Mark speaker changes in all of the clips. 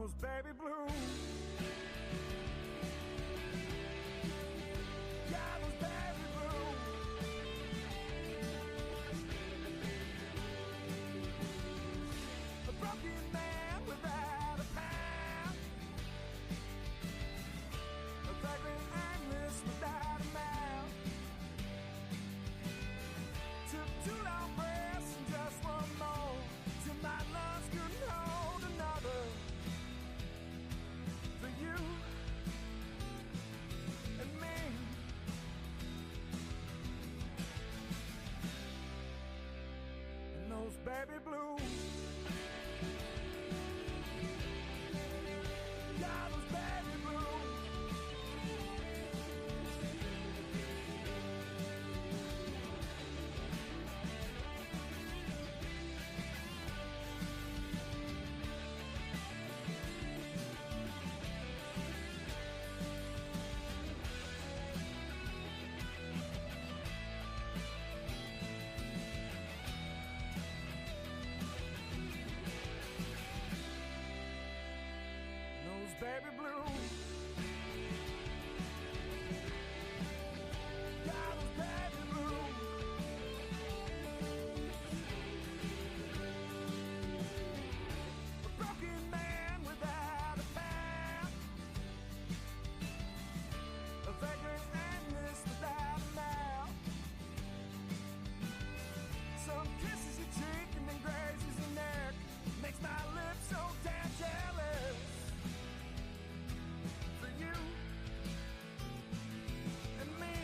Speaker 1: those baby blues. Yeah, those baby blues. A broken man without a path. A vagrant aimless without a mouth. Took 2 long breaths and just one more. Till my lungs couldn't hold another. For you and me. And those baby blues. Yeah, those baby blues. Those baby blues. Yeah, those baby blues. A broken man without a path. A vagrant aimless without a mouth. Some kisses your cheek and then grazes your neck. Makes my lips so damn jealous. For you and me.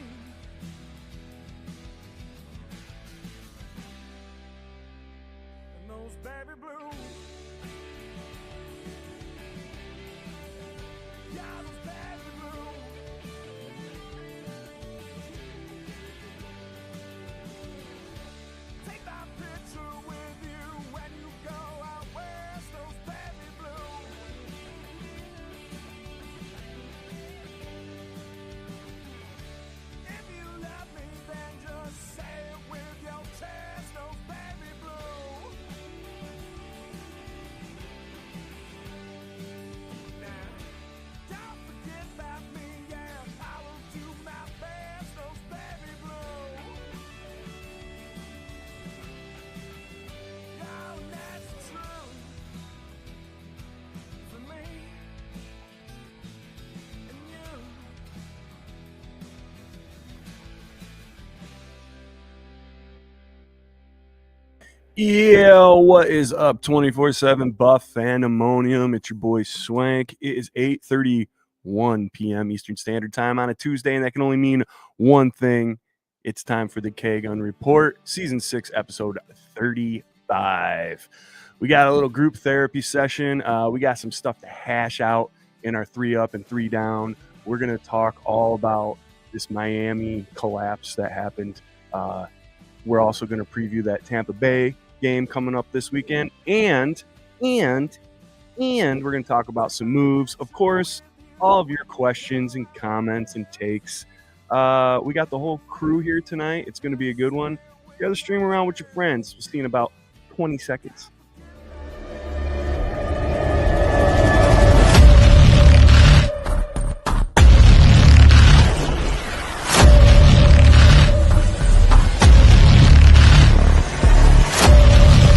Speaker 1: And those baby blues. Yeah, those baby blues. Take my picture with you when you go out west. Those baby blues. If you love me, then just say it with your chest. Those baby blues. Now, don't forget about me, yeah. I will do my best. Those baby blues. Yeah, that's true. For me and you.
Speaker 2: Yeah, what is up, 24/7 Buff Fandemonium? It's your boy Swank. It is 8:31 p.m. Eastern Standard Time on a Tuesday, and that can only mean one thing. It's time for the K-Gun Report, Season 6, Episode 35. We got a little group therapy session. We got some stuff to hash out in our 3 up and 3 down. We're going to talk all about this Miami collapse that happened. We're also going to preview that Tampa Bay game coming up this weekend, and we're going to talk about some moves. Of course, all of your questions and comments and takes. We got the whole crew here tonight. It's going to be a good one. Share the stream around with your friends. We'll see you in about 20 seconds.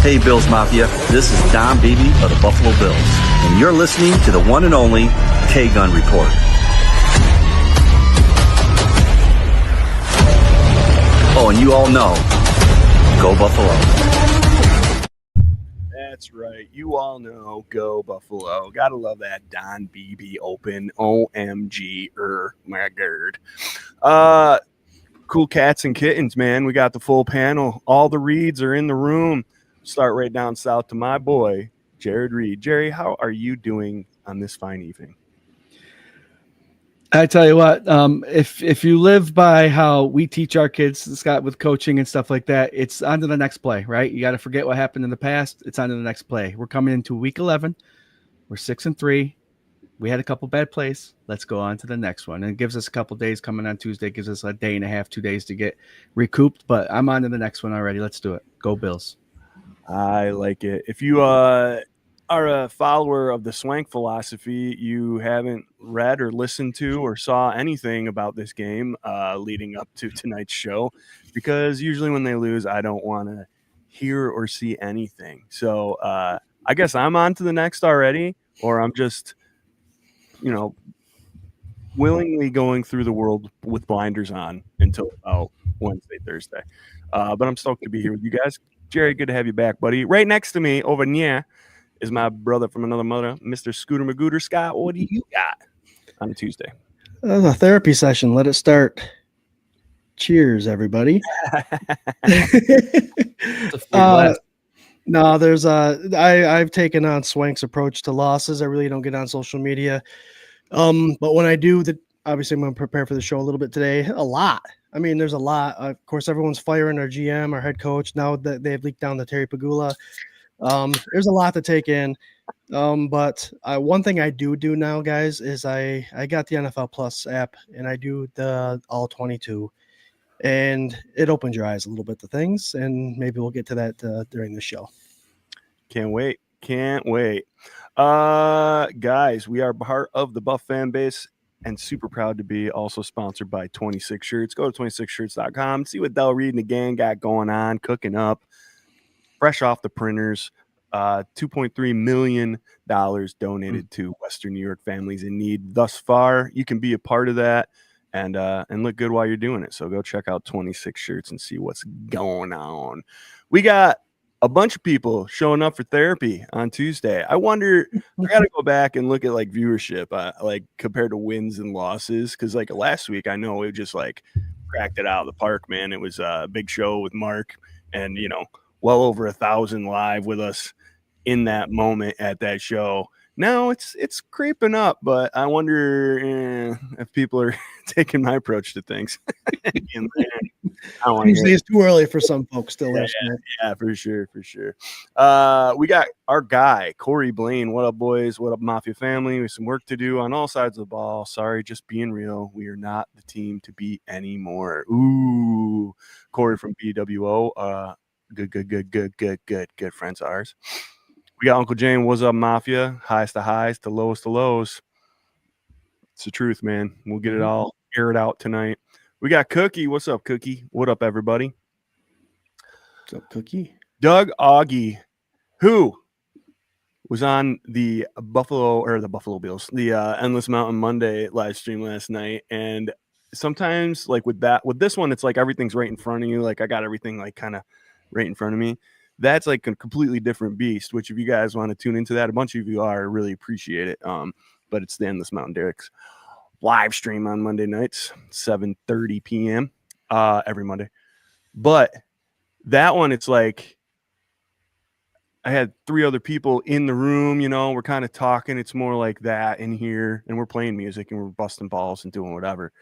Speaker 3: Hey Bills Mafia, this is Don Beebe of the Buffalo Bills, and you're listening to the one and only K-Gun Report. Oh, and you all know, go Buffalo.
Speaker 2: That's right. You all know, go Buffalo. Gotta love that Don Beebe open. OMG, my God. Cool cats and kittens, man. We got the full panel. All the Reeds are in the room. Start right down south to my boy, Jared Reed. Jerry, how are you doing on this fine evening?
Speaker 4: I tell you what, if you live by how we teach our kids, Scott, with coaching and stuff like that, it's on to the next play, right? You got to forget what happened in the past. It's on to the next play. We're coming into week 11. We're 6-3. We had a couple bad plays. Let's go on to the next one. And it gives us a couple days coming on Tuesday. It gives us a day and a half, 2 days to get recouped. But I'm on to the next one already. Let's do it. Go Bills.
Speaker 2: I like it. If you are a follower of the Swank philosophy, you haven't read or listened to or saw anything about this game leading up to tonight's show, because usually when they lose, I don't want to hear or see anything. So I guess I'm on to the next already, or I'm just, willingly going through the world with blinders on until about Wednesday, Thursday. But I'm stoked to be here with you guys. Jerry, good to have you back, buddy. Right next to me over near is my brother from another mother, Mr. Scooter Magooter. Scott, what do you got on a Tuesday?
Speaker 5: A therapy session. Let it start. Cheers, everybody. No, there's I've taken on Swank's approach to losses. I really don't get on social media. But when I do, obviously I'm going to prepare for the show a little bit today. A lot. I mean, there's a lot. Of course, everyone's firing our GM, our head coach. Now that they've leaked down the Terry Pagula, there's a lot to take in. But one thing I do now, guys, is I got the NFL Plus app and I do the all 22, and it opens your eyes a little bit to things, and maybe we'll get to that during the show.
Speaker 2: Can't wait. Guys, we are part of the Buff fan base and super proud to be also sponsored by 26 Shirts. Go to 26shirts.com, see what Del Reed and the gang got going on, cooking up, fresh off the printers. $2.3 million donated to Western New York families in need thus far. You can be a part of that and look good while you're doing it. So go check out 26 Shirts and see what's going on. We got a bunch of people showing up for therapy on Tuesday. I wonder, I got to go back and look at like viewership, like compared to wins and losses. Cause like last week, I know it just like cracked it out of the park, man. It was a big show with Mark and, well over 1,000 live with us in that moment at that show. Now it's creeping up, but I wonder if people are taking my approach to things.
Speaker 5: Usually it's too early for some folks still.
Speaker 2: Yeah, for sure. We got our guy, Corey Blaine. What up, boys? What up, Mafia family? We have some work to do on all sides of the ball. Sorry, just being real. We are not the team to beat anymore. Ooh, Corey from BWO. Good friends of ours. We got Uncle Jane. What's up, Mafia? Highest to highs to lowest to lows. It's the truth, man. We'll get it all aired out tonight. We got Cookie. What's up, Cookie? What up, everybody?
Speaker 5: What's up, Cookie?
Speaker 2: Doug Augie, who was on the Buffalo Bills, the Endless Mountain Monday live stream last night. And sometimes like with this one, it's like everything's right in front of you. Like I got everything like kind of right in front of me. That's like a completely different beast, which if you guys want to tune into that, a bunch of you are, really appreciate it. But it's the Endless Mountain Derek's live stream on Monday nights, 7:30 p.m. Every Monday. But that one, it's like I had 3 other people in the room, we're kind of talking. It's more like that in here, and we're playing music and we're busting balls and doing whatever.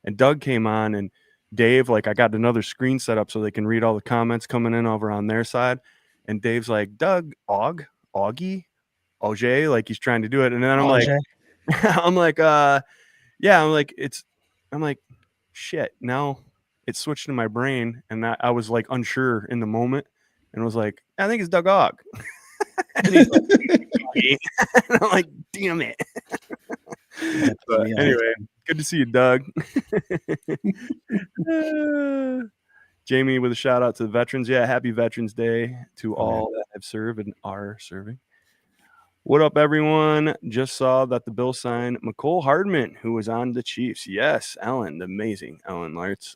Speaker 2: And Doug came on, and Dave, like I got another screen set up so they can read all the comments coming in over on their side. And Dave's like, Doug, Augie, OJ, like he's trying to do it. And then I'm like, I'm like, shit, now it switched in my brain. And I was like unsure in the moment and was like, I think it's Doug Ogg. And he's like, and I'm like, damn it. But anyway, good to see you, Doug. Jamie with a shout out to the veterans. Yeah, happy Veterans Day to all that have served and are serving. What up, everyone? Just saw that the Bills signed McCole Hardman, who was on the Chiefs. Yes, Ellen, the amazing Ellen Lartz.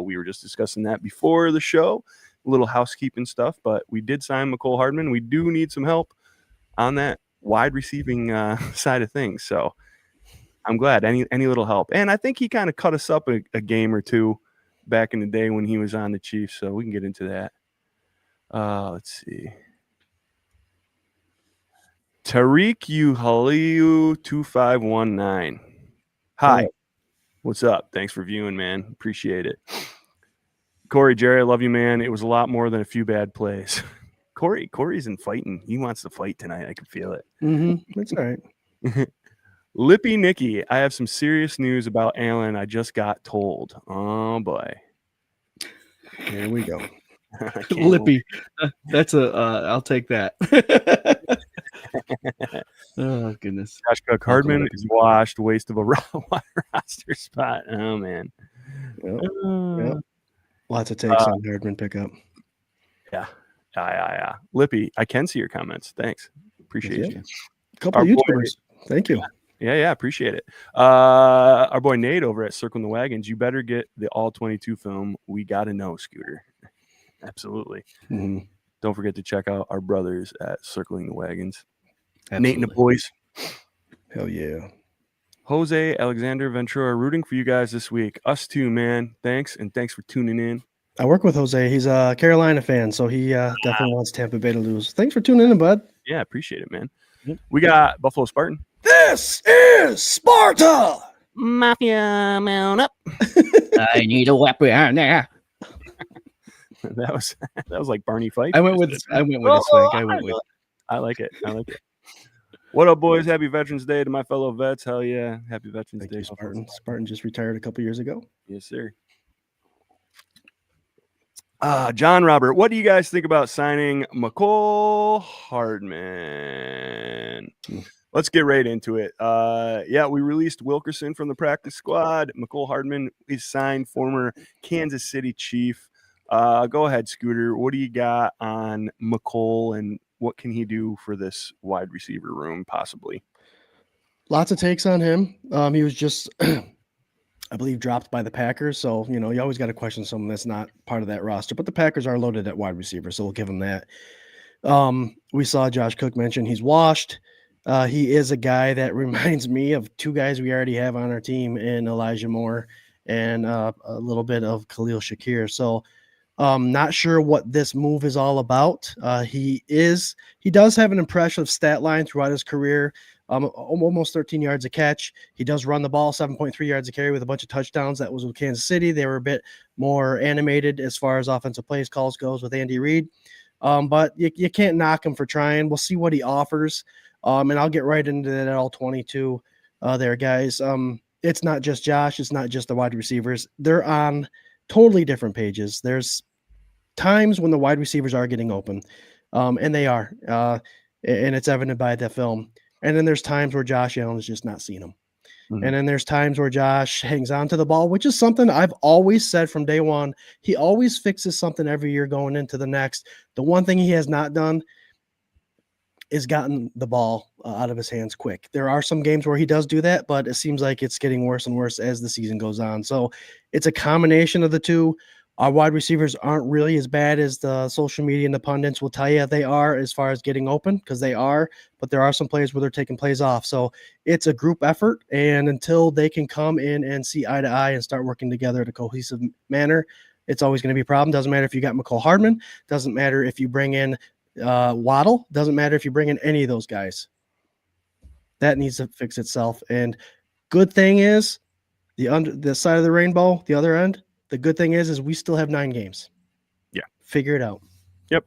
Speaker 2: We were just discussing that before the show. A little housekeeping stuff, but we did sign McCole Hardman. We do need some help on that wide receiving side of things. So I'm glad any little help. And I think he kind of cut us up a game or two back in the day when he was on the Chiefs. So we can get into that. Let's see. Tariq Uhaliu 2519. Hi. What's up? Thanks for viewing, man. Appreciate it. Corey, Jerry, I love you, man. It was a lot more than a few bad plays. Corey's in fighting. He wants to fight tonight. I can feel it.
Speaker 5: That's all right.
Speaker 2: Lippy Nicky, I have some serious news about Allen. I just got told. Oh boy.
Speaker 5: Here we go.
Speaker 4: Lippy. That's I'll take that. Oh goodness.
Speaker 2: Josh Cook,
Speaker 4: Welcome,
Speaker 2: Hardman
Speaker 4: welcome.
Speaker 2: is washed, waste of a roster spot. Oh man.
Speaker 5: Yep.
Speaker 2: Uh,
Speaker 5: Yep. Lots of takes on Hardman pickup.
Speaker 2: Yeah. Lippy, I can see your comments. Thanks. Appreciate
Speaker 5: Yeah.
Speaker 2: you.
Speaker 5: A couple
Speaker 2: Our
Speaker 5: of
Speaker 2: boy-
Speaker 5: YouTubers. Thank you.
Speaker 2: Yeah, appreciate it. Our boy Nate over at Circling the Wagons, you better get the all 22 film. We got to know, Scooter. Absolutely.
Speaker 5: Mhm.
Speaker 2: Don't forget to check out our brothers at Circling the Wagons.
Speaker 4: Absolutely.
Speaker 2: Nate and the boys.
Speaker 5: Hell yeah.
Speaker 2: Jose Alexander Ventura rooting for you guys this week. Us too, man. Thanks, and thanks for tuning in.
Speaker 5: I work with Jose. He's a Carolina fan, so he definitely wants Tampa Bay to lose. Thanks for tuning in, bud.
Speaker 2: Yeah, appreciate it, man.
Speaker 4: Yep.
Speaker 2: We got Buffalo Spartan.
Speaker 5: This is Sparta.
Speaker 2: Mafia mount up.
Speaker 4: I need a weapon. Yeah.
Speaker 2: that was like Barney Fife.
Speaker 4: I went with a swing. I went with.
Speaker 2: I like it. What up, boys? Happy Veterans Day to my fellow vets. Hell yeah. Happy Veterans
Speaker 5: Thank
Speaker 2: Day.
Speaker 5: you, Spartan. Spartan just retired a couple years ago.
Speaker 2: Yes, sir. John Robert, what do you guys think about signing McCole Hardman? Let's get right into it. We released Wilkerson from the practice squad. McCole Hardman is signed, former Kansas City Chief. Go ahead, Scooter. What do you got on McCole, and what can he do for this wide receiver room, possibly?
Speaker 5: Lots of takes on him. He was just, I believe, dropped by the Packers. So, you always got to question someone that's not part of that roster. But the Packers are loaded at wide receiver, so we'll give him that. We saw Josh Cook mention he's washed. He is a guy that reminds me of two guys we already have on our team in Elijah Moore and a little bit of Khalil Shakir. So, not sure what this move is all about. He does have an impressive stat line throughout his career. Almost 13 yards a catch. He does run the ball, 7.3 yards a carry with a bunch of touchdowns. That was with Kansas City. They were a bit more animated as far as offensive plays calls goes with Andy Reid. But you can't knock him for trying. We'll see what he offers. And I'll get right into that all 22 there, guys. It's not just Josh. It's not just the wide receivers. They're on totally different pages. There's times when the wide receivers are getting open, and they are. And it's evident by the film. And then there's times where Josh Allen is just not seeing them. Mm-hmm. And then there's times where Josh hangs on to the ball, which is something I've always said from day one. He always fixes something every year going into the next. The one thing he has not done is gotten the ball out of his hands quick. There are some games where he does do that, but it seems like it's getting worse and worse as the season goes on. So it's a combination of the two. Our wide receivers aren't really as bad as the social media and the pundits will tell you they are as far as getting open, because they are, but there are some plays where they're taking plays off. So it's a group effort, and until they can come in and see eye to eye and start working together in a cohesive manner, it's always going to be a problem. Doesn't matter if you got McCole Hardman, doesn't matter if you bring in Waddle, doesn't matter if you bring in any of those guys. That needs to fix itself. And good thing is the side of the rainbow, the other end, the good thing is we still have 9 games.
Speaker 2: Yeah.
Speaker 5: Figure it out.
Speaker 2: Yep.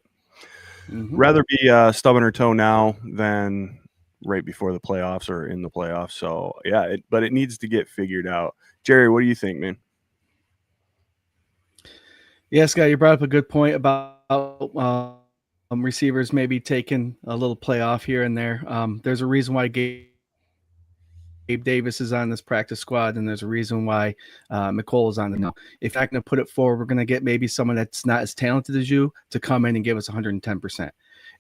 Speaker 2: Mm-hmm. Rather be stubbing her toe now than right before the playoffs or in the playoffs. So, yeah, but it needs to get figured out. Jerry, what do you think, man?
Speaker 4: Yeah, Scott, you brought up a good point about receivers maybe taking a little playoff here and there. There's a reason why Gabe Davis is on this practice squad, and there's a reason why McCole is on the now. If you're not going to put it forward, we're going to get maybe someone that's not as talented as you to come in and give us 110%.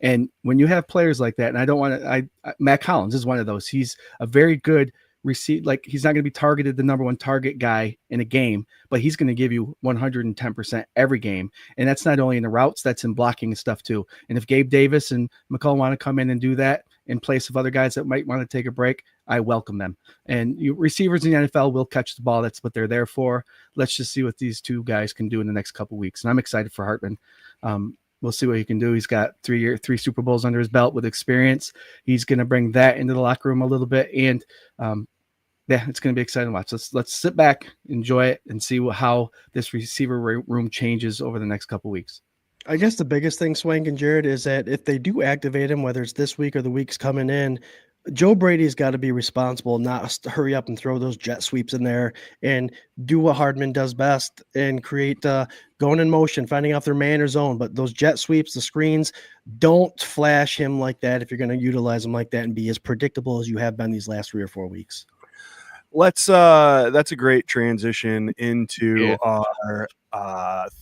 Speaker 4: And when you have players like that, and I don't want to, Matt Collins is one of those. He's a very good receive. Like, he's not going to be targeted the number one target guy in a game, but he's going to give you 110% every game. And that's not only in the routes, that's in blocking and stuff too. And if Gabe Davis and McCall want to come in and do that in place of other guys that might want to take a break, I welcome them. And receivers in the NFL will catch the ball. That's what they're there for. Let's just see what these two guys can do in the next couple of weeks. And I'm excited for Hartman. We'll see what he can do. He's got 3 Super Bowls under his belt with experience. He's going to bring that into the locker room a little bit. And it's going to be exciting to watch. Let's sit back, enjoy it, and see how this receiver room changes over the next couple of weeks.
Speaker 5: I guess the biggest thing, Swank and Jared, is that if they do activate him, whether it's this week or the weeks coming in, Joe Brady's got to be responsible, not hurry up and throw those jet sweeps in there and do what Hardman does best and create going in motion, finding out their man or zone. But those jet sweeps, the screens, don't flash him like that if you're going to utilize him like that and be as predictable as you have been these last 3 or 4 weeks.
Speaker 2: That's a great transition into our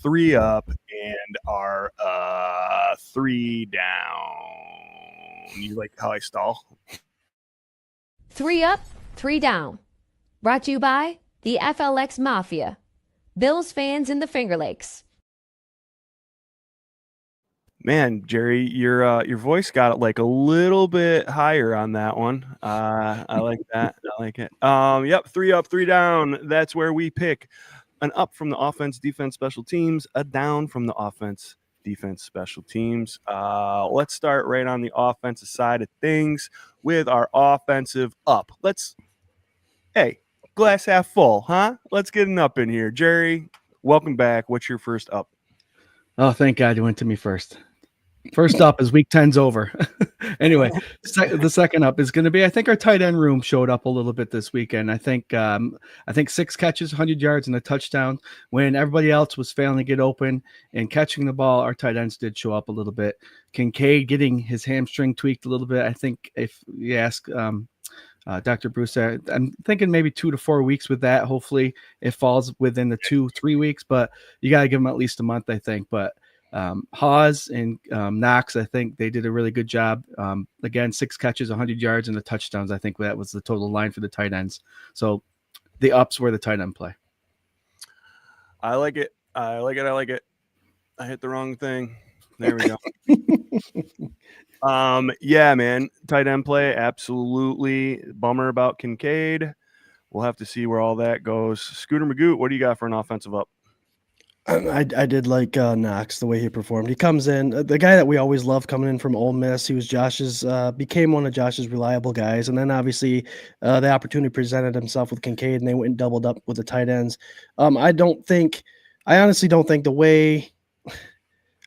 Speaker 2: 3 up and our 3 down. You like how I stall?
Speaker 6: 3 up, 3 down. Brought to you by the FLX Mafia. Bills fans in the Finger Lakes.
Speaker 2: Man, Jerry, your voice got like a little bit higher on that one. I like that. I like it. Yep, 3 up, 3 down. That's where we pick an up from the offense, defense, special teams, a down from the offense, defense, special teams. Let's start right on the offensive side of things with our offensive up. Hey, glass half full, huh? Let's get an up in here. Jerry, welcome back. What's your first up?
Speaker 4: Oh, thank God you went to me first. First up is week 10's over. Anyway, the second up is going to be, I think our tight end room showed up a little bit this weekend. I think 6 catches, 100 yards, and a touchdown. When everybody else was failing to get open and catching the ball, our tight ends did show up a little bit. Kincaid getting his hamstring tweaked a little bit. I think if you ask Dr. Bruce, I'm thinking maybe 2 to 4 weeks with that. Hopefully it falls within the 2-3 weeks, but you got to give him at least a month, I think. But Hawes and Knox, I think they did a really good job. Again, 6 catches, 100 yards, and the touchdowns. I think that was the total line for the tight ends. So the ups were the tight end play.
Speaker 2: I like it. I like it. I hit the wrong thing. There we go. Yeah, man. Tight end play, absolutely. Bummer about Kincaid. We'll have to see where all that goes. Scooter Magoo, what do you got for an offensive up?
Speaker 5: I did like Knox, the way he performed. He comes in, the guy that we always loved coming in from Ole Miss. He was became one of Josh's reliable guys. And then obviously the opportunity presented himself with Kincaid, and they went and doubled up with the tight ends. I honestly don't think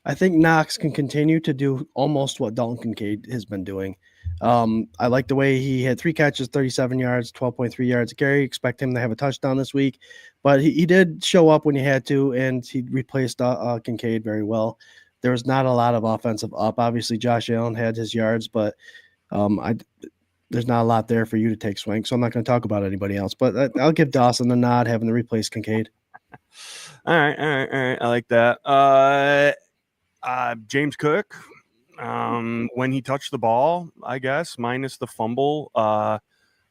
Speaker 5: I think Knox can continue to do almost what Dalton Kincaid has been doing. I like the way he had 3 catches, 37 yards, 12.3 yards. Gary, expect him to have a touchdown this week, but he did show up when he had to, and he replaced Kincaid very well. There was not a lot of offensive up. Obviously, Josh Allen had his yards, but there's not a lot there for you to take swing, so I'm not going to talk about anybody else. But I'll give Dawson the nod having to replace Kincaid.
Speaker 2: All right. I like that. James Cook, when he touched the ball, I guess, minus the fumble,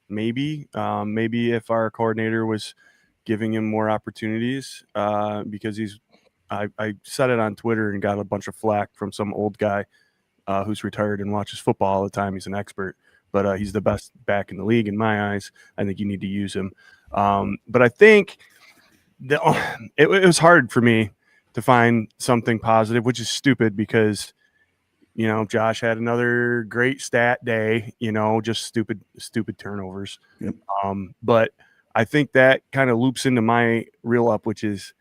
Speaker 2: maybe if our coordinator was giving him more opportunities, because I said it on Twitter and got a bunch of flack from some old guy who's retired and watches football all the time. He's an expert, but he's the best back in the league in my eyes. I think you need to use him. But I think it was hard for me to find something positive, which is stupid because, Josh had another great stat day, just stupid turnovers.
Speaker 5: Yep.
Speaker 2: But I think that kind of loops into my real up, which is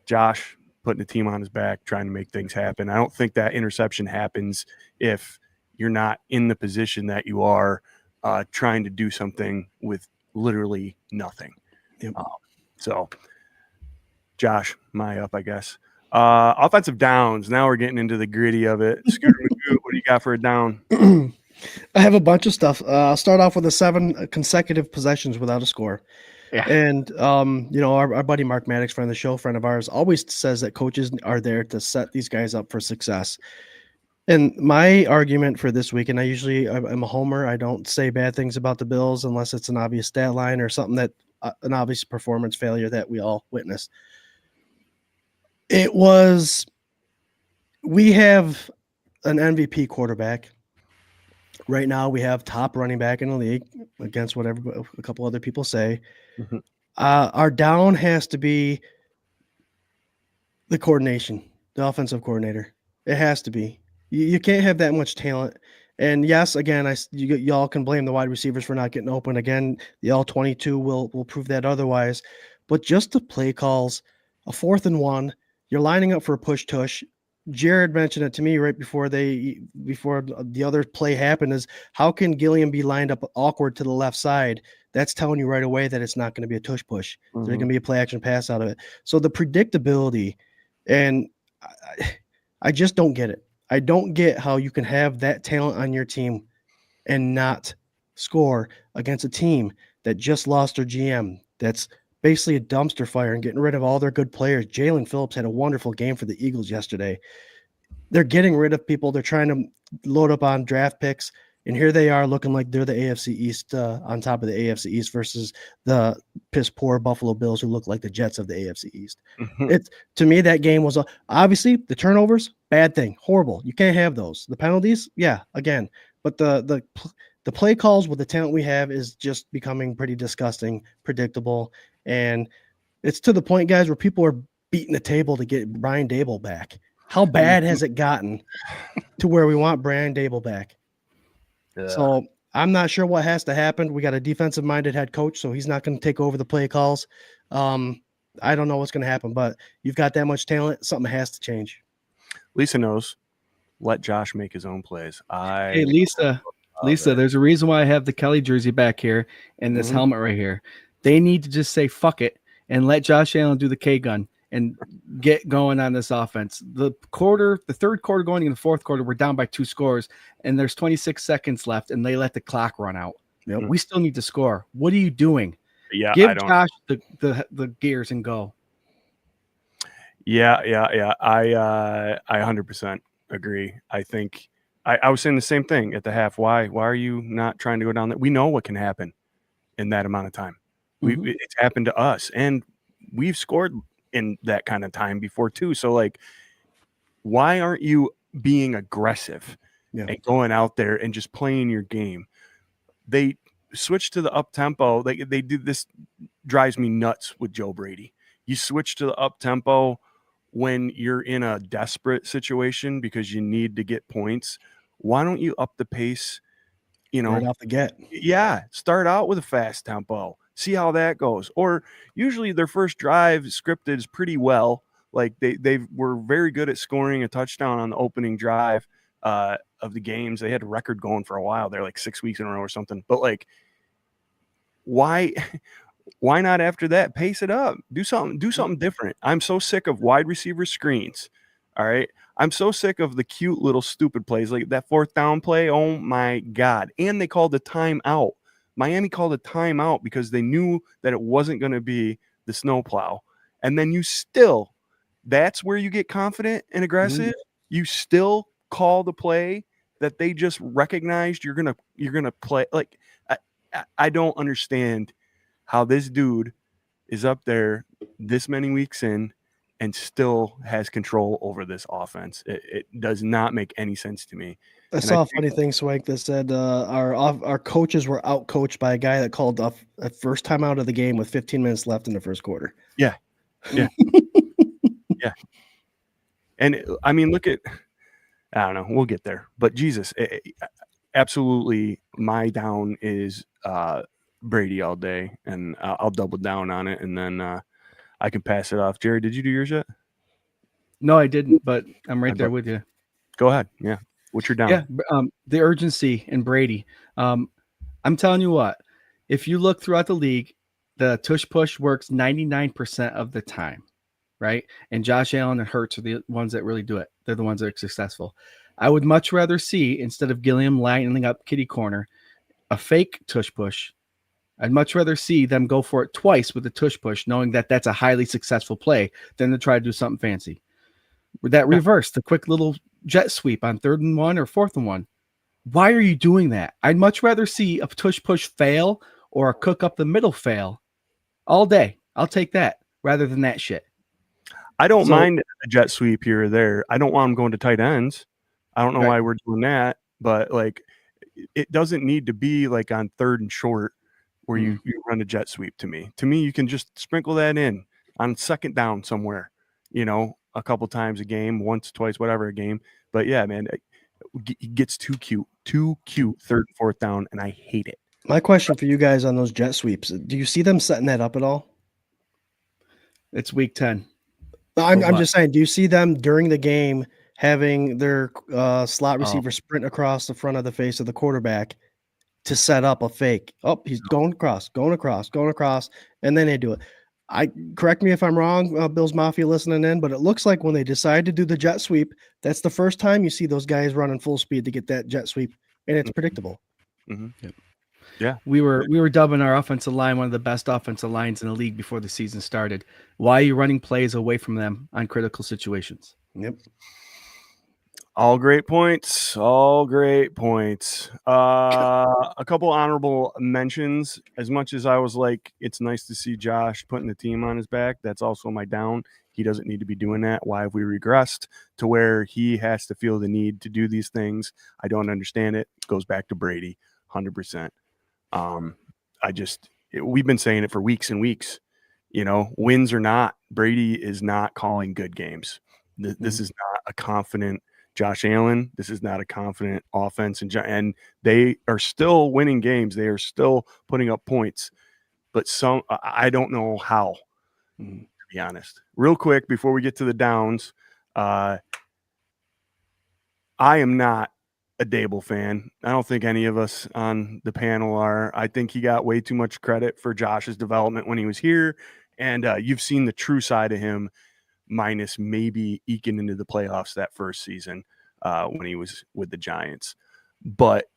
Speaker 2: Josh putting the team on his back, trying to make things happen. I don't think that interception happens if you're not in the position that you are trying to do something with literally nothing.
Speaker 5: Yep.
Speaker 2: So Josh, my up, I guess. Offensive downs. Now we're getting into the gritty of it. Scooter Magoo, what do you got for a down?
Speaker 5: I have a bunch of stuff. I'll start off with the 7 consecutive possessions without a score.
Speaker 4: Yeah.
Speaker 5: And, our buddy Mark Maddox, friend of the show, friend of ours, always says that coaches are there to set these guys up for success. And my argument for this week, and I'm a homer. I don't say bad things about the Bills unless it's an obvious stat line or something that an obvious performance failure that we all witnessed. We have an MVP quarterback. Right now, we have top running back in the league against whatever a couple other people say.
Speaker 2: Mm-hmm.
Speaker 5: Our down has to be the coordination, the offensive coordinator. It has to be. You can't have that much talent. And yes, again, y'all can blame the wide receivers for not getting open. Again, the all-22 will prove that otherwise. But just the play calls, a 4th and 1, you're lining up for a push-tush. Jared mentioned it to me right before the other play happened, is how can Gilliam be lined up awkward to the left side? That's telling you right away that it's not going to be a tush push. There's going to be a play action pass out of it. So the predictability, and I just don't get it. I don't get how you can have that talent on your team and not score against a team that just lost their GM. That's basically a dumpster fire and getting rid of all their good players. Jalen Phillips had a wonderful game for the Eagles yesterday. They're getting rid of people. They're trying to load up on draft picks. And here they are looking like they're the AFC East on top of the AFC East versus the piss poor Buffalo Bills who look like the Jets of the AFC East. It's, to me, that game was obviously the turnovers, bad thing, horrible. You can't have those. The penalties, yeah, again. But the play calls with the talent we have is just becoming pretty disgusting, predictable. And it's to the point, guys, where people are beating the table to get Brian Dable back. How bad has it gotten to where we want Brian Dable back? Yeah. So I'm not sure what has to happen. We got a defensive-minded head coach, so he's not going to take over the play calls. I don't know what's going to happen, but you've got that much talent. Something has to change.
Speaker 2: Lisa knows. Let Josh make his own plays.
Speaker 4: Hey, Lisa, there's a reason why I have the Kelly jersey back here and this helmet right here. They need to just say fuck it and let Josh Allen do the K-gun and get going on this offense. The third quarter going into the fourth quarter, we're down by 2 scores, and there's 26 seconds left, and they let the clock run out. Yep. We still need to score. What are you doing?
Speaker 2: Yeah,
Speaker 4: give Josh the gears and go.
Speaker 2: Yeah. I 100% agree. I think I was saying the same thing at the half. Why are you not trying to go down there? We know what can happen in that amount of time. It's happened to us, and we've scored in that kind of time before too. So like, why aren't you being aggressive and going out there and just playing your game? They switch to the up tempo. They do this, drives me nuts with Joe Brady. You switch to the up tempo when you're in a desperate situation because you need to get points. Why don't you up the pace?
Speaker 5: Right off the get.
Speaker 2: Yeah, start out with a fast tempo. See how that goes. Or usually their first drive scripted is pretty well. Like they were very good at scoring a touchdown on the opening drive of the games. They had a record going for a while. They're like 6 weeks in a row or something. But like, why not after that pace it up? Do something different. I'm so sick of wide receiver screens. All right. I'm so sick of the cute little stupid plays like that 4th down play. Oh my God. And they called a timeout. Miami called a timeout because they knew that it wasn't going to be the snowplow. And then that's where you get confident and aggressive. You still call the play that they just recognized you're going to play. Like, I don't understand how this dude is up there this many weeks in and still has control over this offense. It does not make any sense to me.
Speaker 5: I saw a funny thing, Swank, that said our coaches were out-coached by a guy that called a first time out of the game with 15 minutes left in the first quarter.
Speaker 2: Yeah. Yeah. And I mean, look at, I don't know, we'll get there. But Jesus, absolutely my down is Brady all day, and I'll double down on it, and then I can pass it off. Jerry, did you do yours yet?
Speaker 4: No, I didn't, but I'm right there with you.
Speaker 2: Go ahead. Yeah. What's your down?
Speaker 4: Yeah, the urgency in Brady. I'm telling you what, if you look throughout the league, the tush push works 99% of the time, right? And Josh Allen and Hurts are the ones that really do it. They're the ones that are successful. I would much rather see, instead of Gilliam lining up kitty corner, a fake tush push. I'd much rather see them go for it twice with the tush push, knowing that that's a highly successful play, than to try to do something fancy. With that reverse, the quick little jet sweep on 3rd and 1 or 4th and 1. Why are you doing that? I'd much rather see a tush push fail or a cook up the middle fail all day. I'll take that rather than that shit.
Speaker 2: I don't mind a jet sweep here or there. I don't want them going to tight ends. I don't know why we're doing that, but like, it doesn't need to be like on 3rd and short where you run a jet sweep. To me, you can just sprinkle that in on 2nd down somewhere, a couple times a game, once, twice, whatever a game. But yeah, man, it gets too cute, 3rd and 4th down, and I hate it.
Speaker 5: My question for you guys on those jet sweeps, do you see them setting that up at all?
Speaker 4: It's week 10.
Speaker 5: I'm just saying, do you see them during the game having their slot receiver sprint across the front of the face of the quarterback to set up a fake. Oh, he's going across, and then they do it. Correct me if I'm wrong, Bills Mafia listening in, but it looks like when they decide to do the jet sweep, that's the first time you see those guys running full speed to get that jet sweep, and it's predictable.
Speaker 2: Mm-hmm.
Speaker 4: Yep.
Speaker 2: Yeah,
Speaker 4: we were dubbing our offensive line one of the best offensive lines in the league before the season started. Why are you running plays away from them on critical situations?
Speaker 5: Yep.
Speaker 2: All great points. All great points. A couple honorable mentions. As much as I was like, it's nice to see Josh putting the team on his back, that's also my down. He doesn't need to be doing that. Why have we regressed to where he has to feel the need to do these things? I don't understand it. It goes back to Brady, 100%. We've been saying it for weeks and weeks. You know, wins or not, Brady is not calling good games. This is not a confident Josh Allen. This is not a confident offense, and they are still winning games. They are still putting up points, but I don't know how. To be honest, real quick before we get to the downs, I am not a Dable fan. I don't think any of us on the panel are. I think he got way too much credit for Josh's development when he was here, and you've seen the true side of him, minus maybe eking into the playoffs that first season when he was with the Giants. But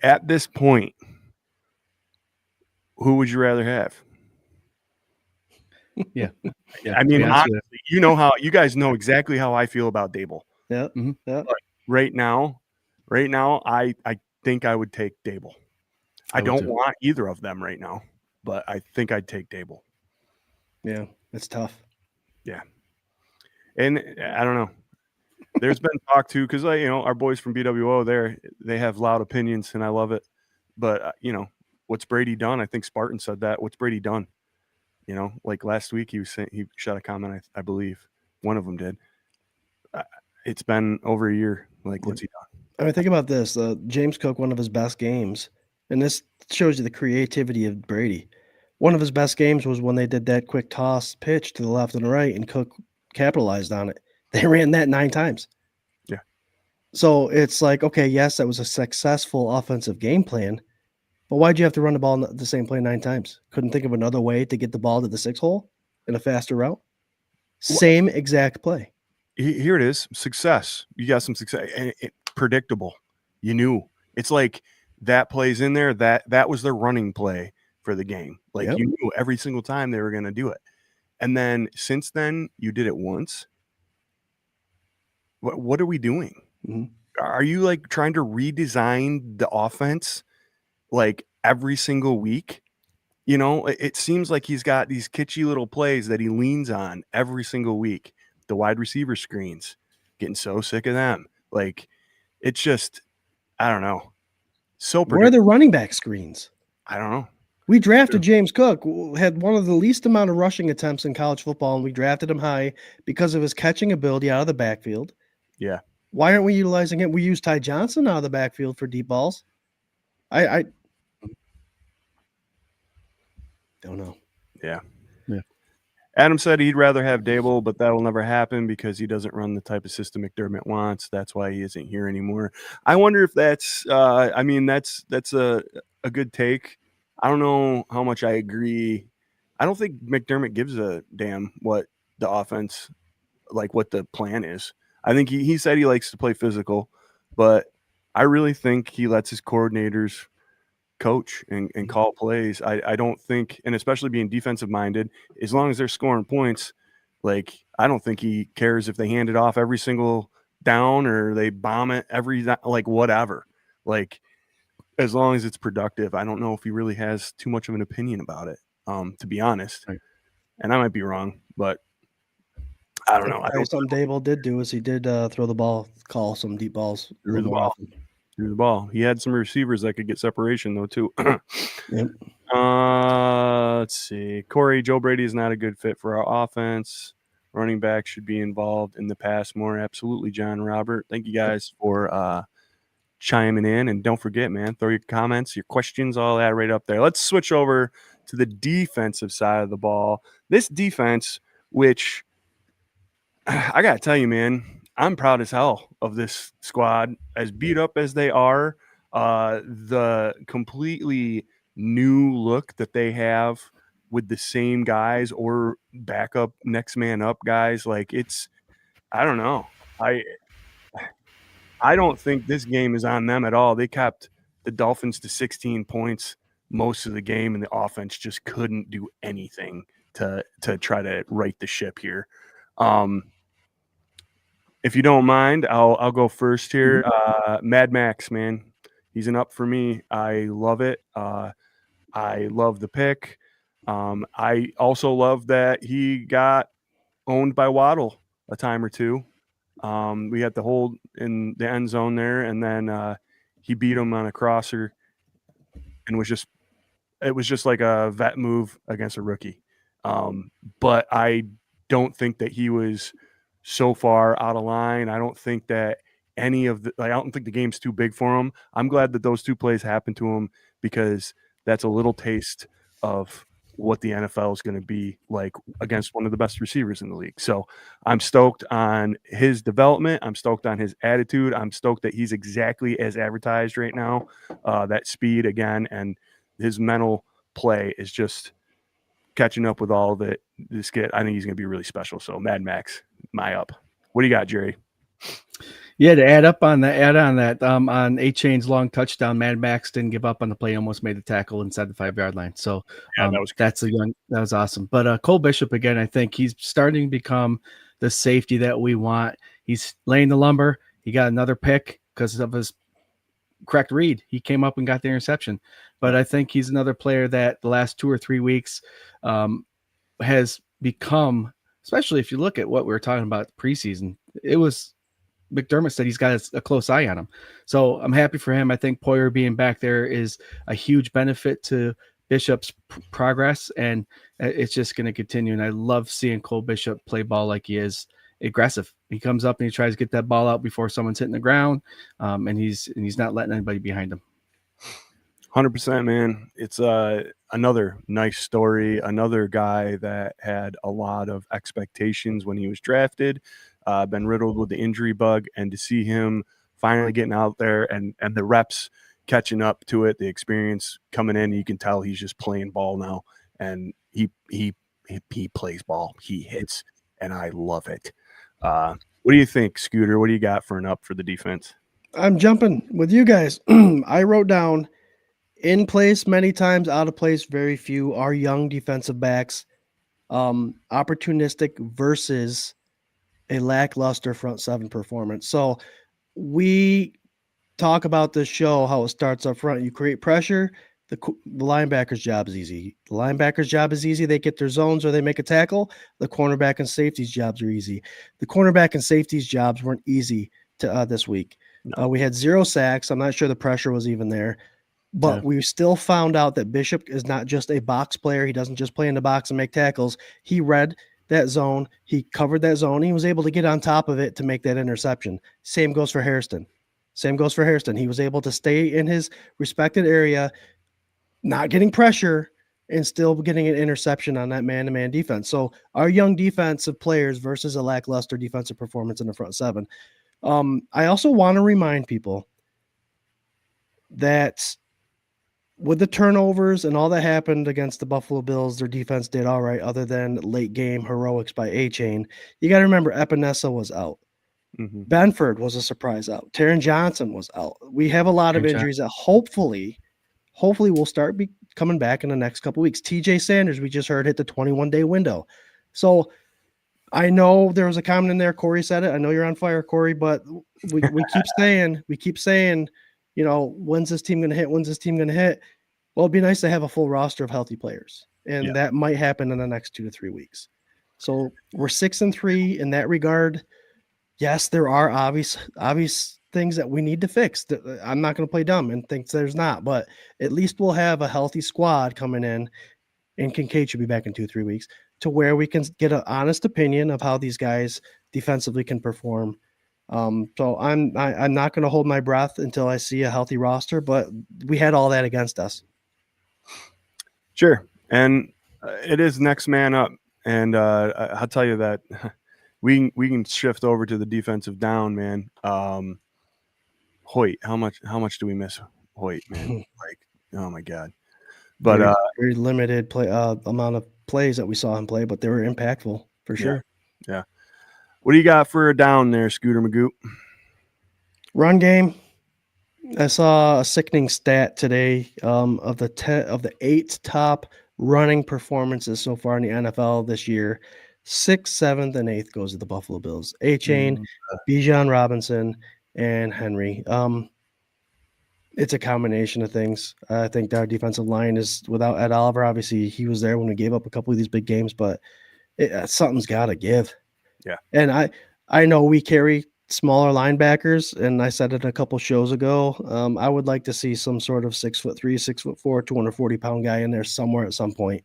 Speaker 2: at this point, who would you rather have?
Speaker 4: Yeah.
Speaker 2: I mean, honestly, you guys know exactly how I feel about Dable.
Speaker 5: Yeah. Mm-hmm. Yeah.
Speaker 2: But right now, I think I would take Dable. I don't want either of them right now, but I think I'd take Dable.
Speaker 5: Yeah, it's tough.
Speaker 2: Yeah. And I don't know. There's been talk too, because our boys from BWO, they have loud opinions, and I love it. But what's Brady done? I think Spartan said that. What's Brady done? Like last week, he shot a comment. I believe one of them did. It's been over a year. Like, what's he done?
Speaker 5: I mean, think about this. James Cook, one of his best games, and this shows you the creativity of Brady. One of his best games was when they did that quick toss pitch to the left and the right, and Cook capitalized on it. They ran that 9 times.
Speaker 2: Yeah.
Speaker 5: So it's like, okay, yes, that was a successful offensive game plan, but why'd you have to run the ball the same play 9 times? Couldn't think of another way to get the ball to the 6 hole in a faster route? Same exact play.
Speaker 2: Here it is. Success. You got some success. And predictable. You knew. It's like that plays in there. That was their running play for the game. Like, you knew every single time they were going to do it. And then since then, you did it once. What are we doing?
Speaker 5: Mm-hmm.
Speaker 2: Are you like trying to redesign the offense like every single week? It seems like he's got these kitschy little plays that he leans on every single week. The wide receiver screens, getting so sick of them. Like, it's just, I don't know. So
Speaker 5: where are the running back screens?
Speaker 2: I don't know.
Speaker 5: We drafted James Cook, who had one of the least amount of rushing attempts in college football, and we drafted him high because of his catching ability out of the backfield.
Speaker 2: Yeah.
Speaker 5: Why aren't we utilizing it? We use Ty Johnson out of the backfield for deep balls. I don't know.
Speaker 2: Yeah.
Speaker 4: Yeah.
Speaker 2: Adam said he'd rather have Dable, but that'll never happen because he doesn't run the type of system McDermott wants. That's why he isn't here anymore. I wonder if that's that's a good take. I don't know how much I agree. I don't think McDermott gives a damn what the offense, like what the plan is. I think he said he likes to play physical, but I really think he lets his coordinators coach and call plays. I don't think, and especially being defensive minded, as long as they're scoring points, like I don't think he cares if they hand it off every single down or they bomb it like whatever. Like, as long as it's productive, I don't know if he really has too much of an opinion about it, to be honest. Right. And I might be wrong, but I don't know.
Speaker 5: Something Dable did do is he did throw the ball, call some deep balls
Speaker 2: through the ball. He had some receivers that could get separation though too.
Speaker 5: Yep.
Speaker 2: Let's see. Corey, Joe Brady is not a good fit for our offense. Running back should be involved in the pass more. Absolutely, John Robert. Thank you guys for chiming in, and don't forget, man, throw your comments, your questions, all that right up there. Let's switch over to the defensive side of the ball. This defense, which I gotta tell you, man, I'm proud as hell of this squad, as beat up as they are. The completely new look that they have with the same guys or backup next man up guys, like I don't know. I don't think this game is on them at all. They kept the Dolphins to 16 points most of the game, and the offense just couldn't do anything to try to right the ship here. If you don't mind, I'll go first here. Mad Max, man, he's an up for me. I love it. I love the pick. I also love that he got owned by Waddle a time or two. We had the hold in the end zone there, and then he beat him on a crosser, and it was just like a vet move against a rookie. But I don't think that he was so far out of line. I don't think that I don't think the game's too big for him. I'm glad that those two plays happened to him, because that's a little taste of what the NFL is going to be like against one of the best receivers in the league. So I'm stoked on his development. I'm stoked on his attitude. I'm stoked that he's exactly as advertised right now. That speed again, and his mental play is just catching up with all of it. This kid, I think he's going to be really special. So Mad Max, my up. What do you got, Jerry?
Speaker 4: Yeah, to add on that, on A-Chain's long touchdown, Mad Max didn't give up on the play, almost made the tackle inside the 5-yard line. So that was awesome. But Cole Bishop, again, I think he's starting to become the safety that we want. He's laying the lumber. He got another pick because of his correct read. He came up and got the interception. But I think he's another player that the last 2 or 3 weeks has become, especially if you look at what we were talking about preseason, it was McDermott said he's got a close eye on him. So I'm happy for him. I think Poyer being back there is a huge benefit to Bishop's progress, and it's just going to continue. And I love seeing Cole Bishop play ball like he is, aggressive. He comes up and he tries to get that ball out before someone's hitting the ground, and he's not letting anybody behind him.
Speaker 2: 100%, man. It's another nice story. Another guy that had a lot of expectations when he was drafted, been riddled with the injury bug, and to see him finally getting out there and the reps catching up to it, the experience coming in, you can tell he's just playing ball now, and he plays ball. He hits, and I love it. What do you think, Scooter? What do you got for an up for the defense?
Speaker 5: I'm jumping with you guys. I wrote down in place many times, out of place very few. Our young defensive backs, opportunistic versus a lackluster front seven performance. So we talk about this show, how it starts up front. You create pressure. The linebacker's job is easy. The linebacker's job is easy. They get their zones or they make a tackle. The cornerback and safety's jobs are easy. The cornerback and safety's jobs weren't easy to this week.
Speaker 2: No.
Speaker 5: We had 0 sacks. I'm not sure the pressure was even there. But we still found out that Bishop is not just a box player. He doesn't just play in the box and make tackles. He read that zone. He covered that zone. He was able to get on top of it to make that interception. Same goes for Hairston. He was able to stay in his respected area, not getting pressure, and still getting an interception on that man-to-man defense. So our young defensive players versus a lackluster defensive performance in the front seven. I also want to remind people that with the turnovers and all that happened against the Buffalo Bills, their defense did all right, other than late game heroics by A-Chain. You got to remember Epinesa was out.
Speaker 2: Mm-hmm.
Speaker 5: Benford was a surprise out. Taron Johnson was out. We have a lot of injuries that hopefully will start coming back in the next couple of weeks. TJ Sanders, we just heard, hit the 21-day window. So I know there was a comment in there. Corey said it. I know you're on fire, Corey, but we keep saying, you know, when's this team going to hit? Well, it'd be nice to have a full roster of healthy players, and that might happen in the next 2 to 3 weeks. So we're 6-3 in that regard. Yes, there are obvious things that we need to fix. I'm not going to play dumb and think there's not, but at least we'll have a healthy squad coming in, and Kincaid should be back in 2-3 weeks, to where we can get an honest opinion of how these guys defensively can perform. So I'm not going to hold my breath until I see a healthy roster, but we had all that against us.
Speaker 2: Sure. And it is next man up. And I'll tell you that we can shift over to the defensive down, man. Hoyt, how much do we miss Hoyt, man? Like, oh my God. But
Speaker 5: very limited play amount of plays that we saw him play, but they were impactful for sure.
Speaker 2: Yeah. What do you got for a down there, Scooter Magoo?
Speaker 5: Run game. I saw a sickening stat today of the 8 top running performances so far in the NFL this year. 6th, 7th, and 8th goes to the Buffalo Bills. A-Chain, Bijan Robinson, and Henry. It's a combination of things. I think our defensive line is without Ed Oliver. Obviously, he was there when we gave up a couple of these big games, but something's got to give.
Speaker 2: Yeah.
Speaker 5: And I know we carry smaller linebackers, and I said it a couple shows ago. I would like to see some sort of 6'3", 6'4", 240-pound guy in there somewhere at some point.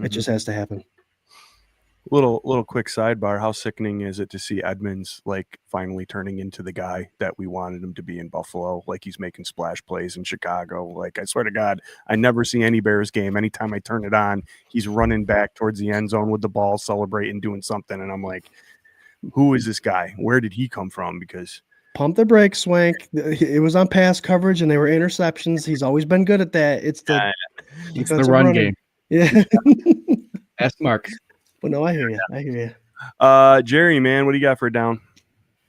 Speaker 5: It just has to happen.
Speaker 2: Little quick sidebar. How sickening is it to see Edmonds like finally turning into the guy that we wanted him to be in Buffalo? Like he's making splash plays in Chicago. Like I swear to God, I never see any Bears game. Anytime I turn it on, he's running back towards the end zone with the ball, celebrating, doing something, and I'm like, who is this guy? Where did he come from? Because
Speaker 5: pump the brakes, Swank. It was on pass coverage, and they were interceptions. He's always been good at that. It's the defensive
Speaker 4: run
Speaker 5: running.
Speaker 4: game.
Speaker 5: Yeah.
Speaker 4: Ask Mark.
Speaker 5: Well, no, I hear you.
Speaker 2: Jerry, man, what do you got for a down?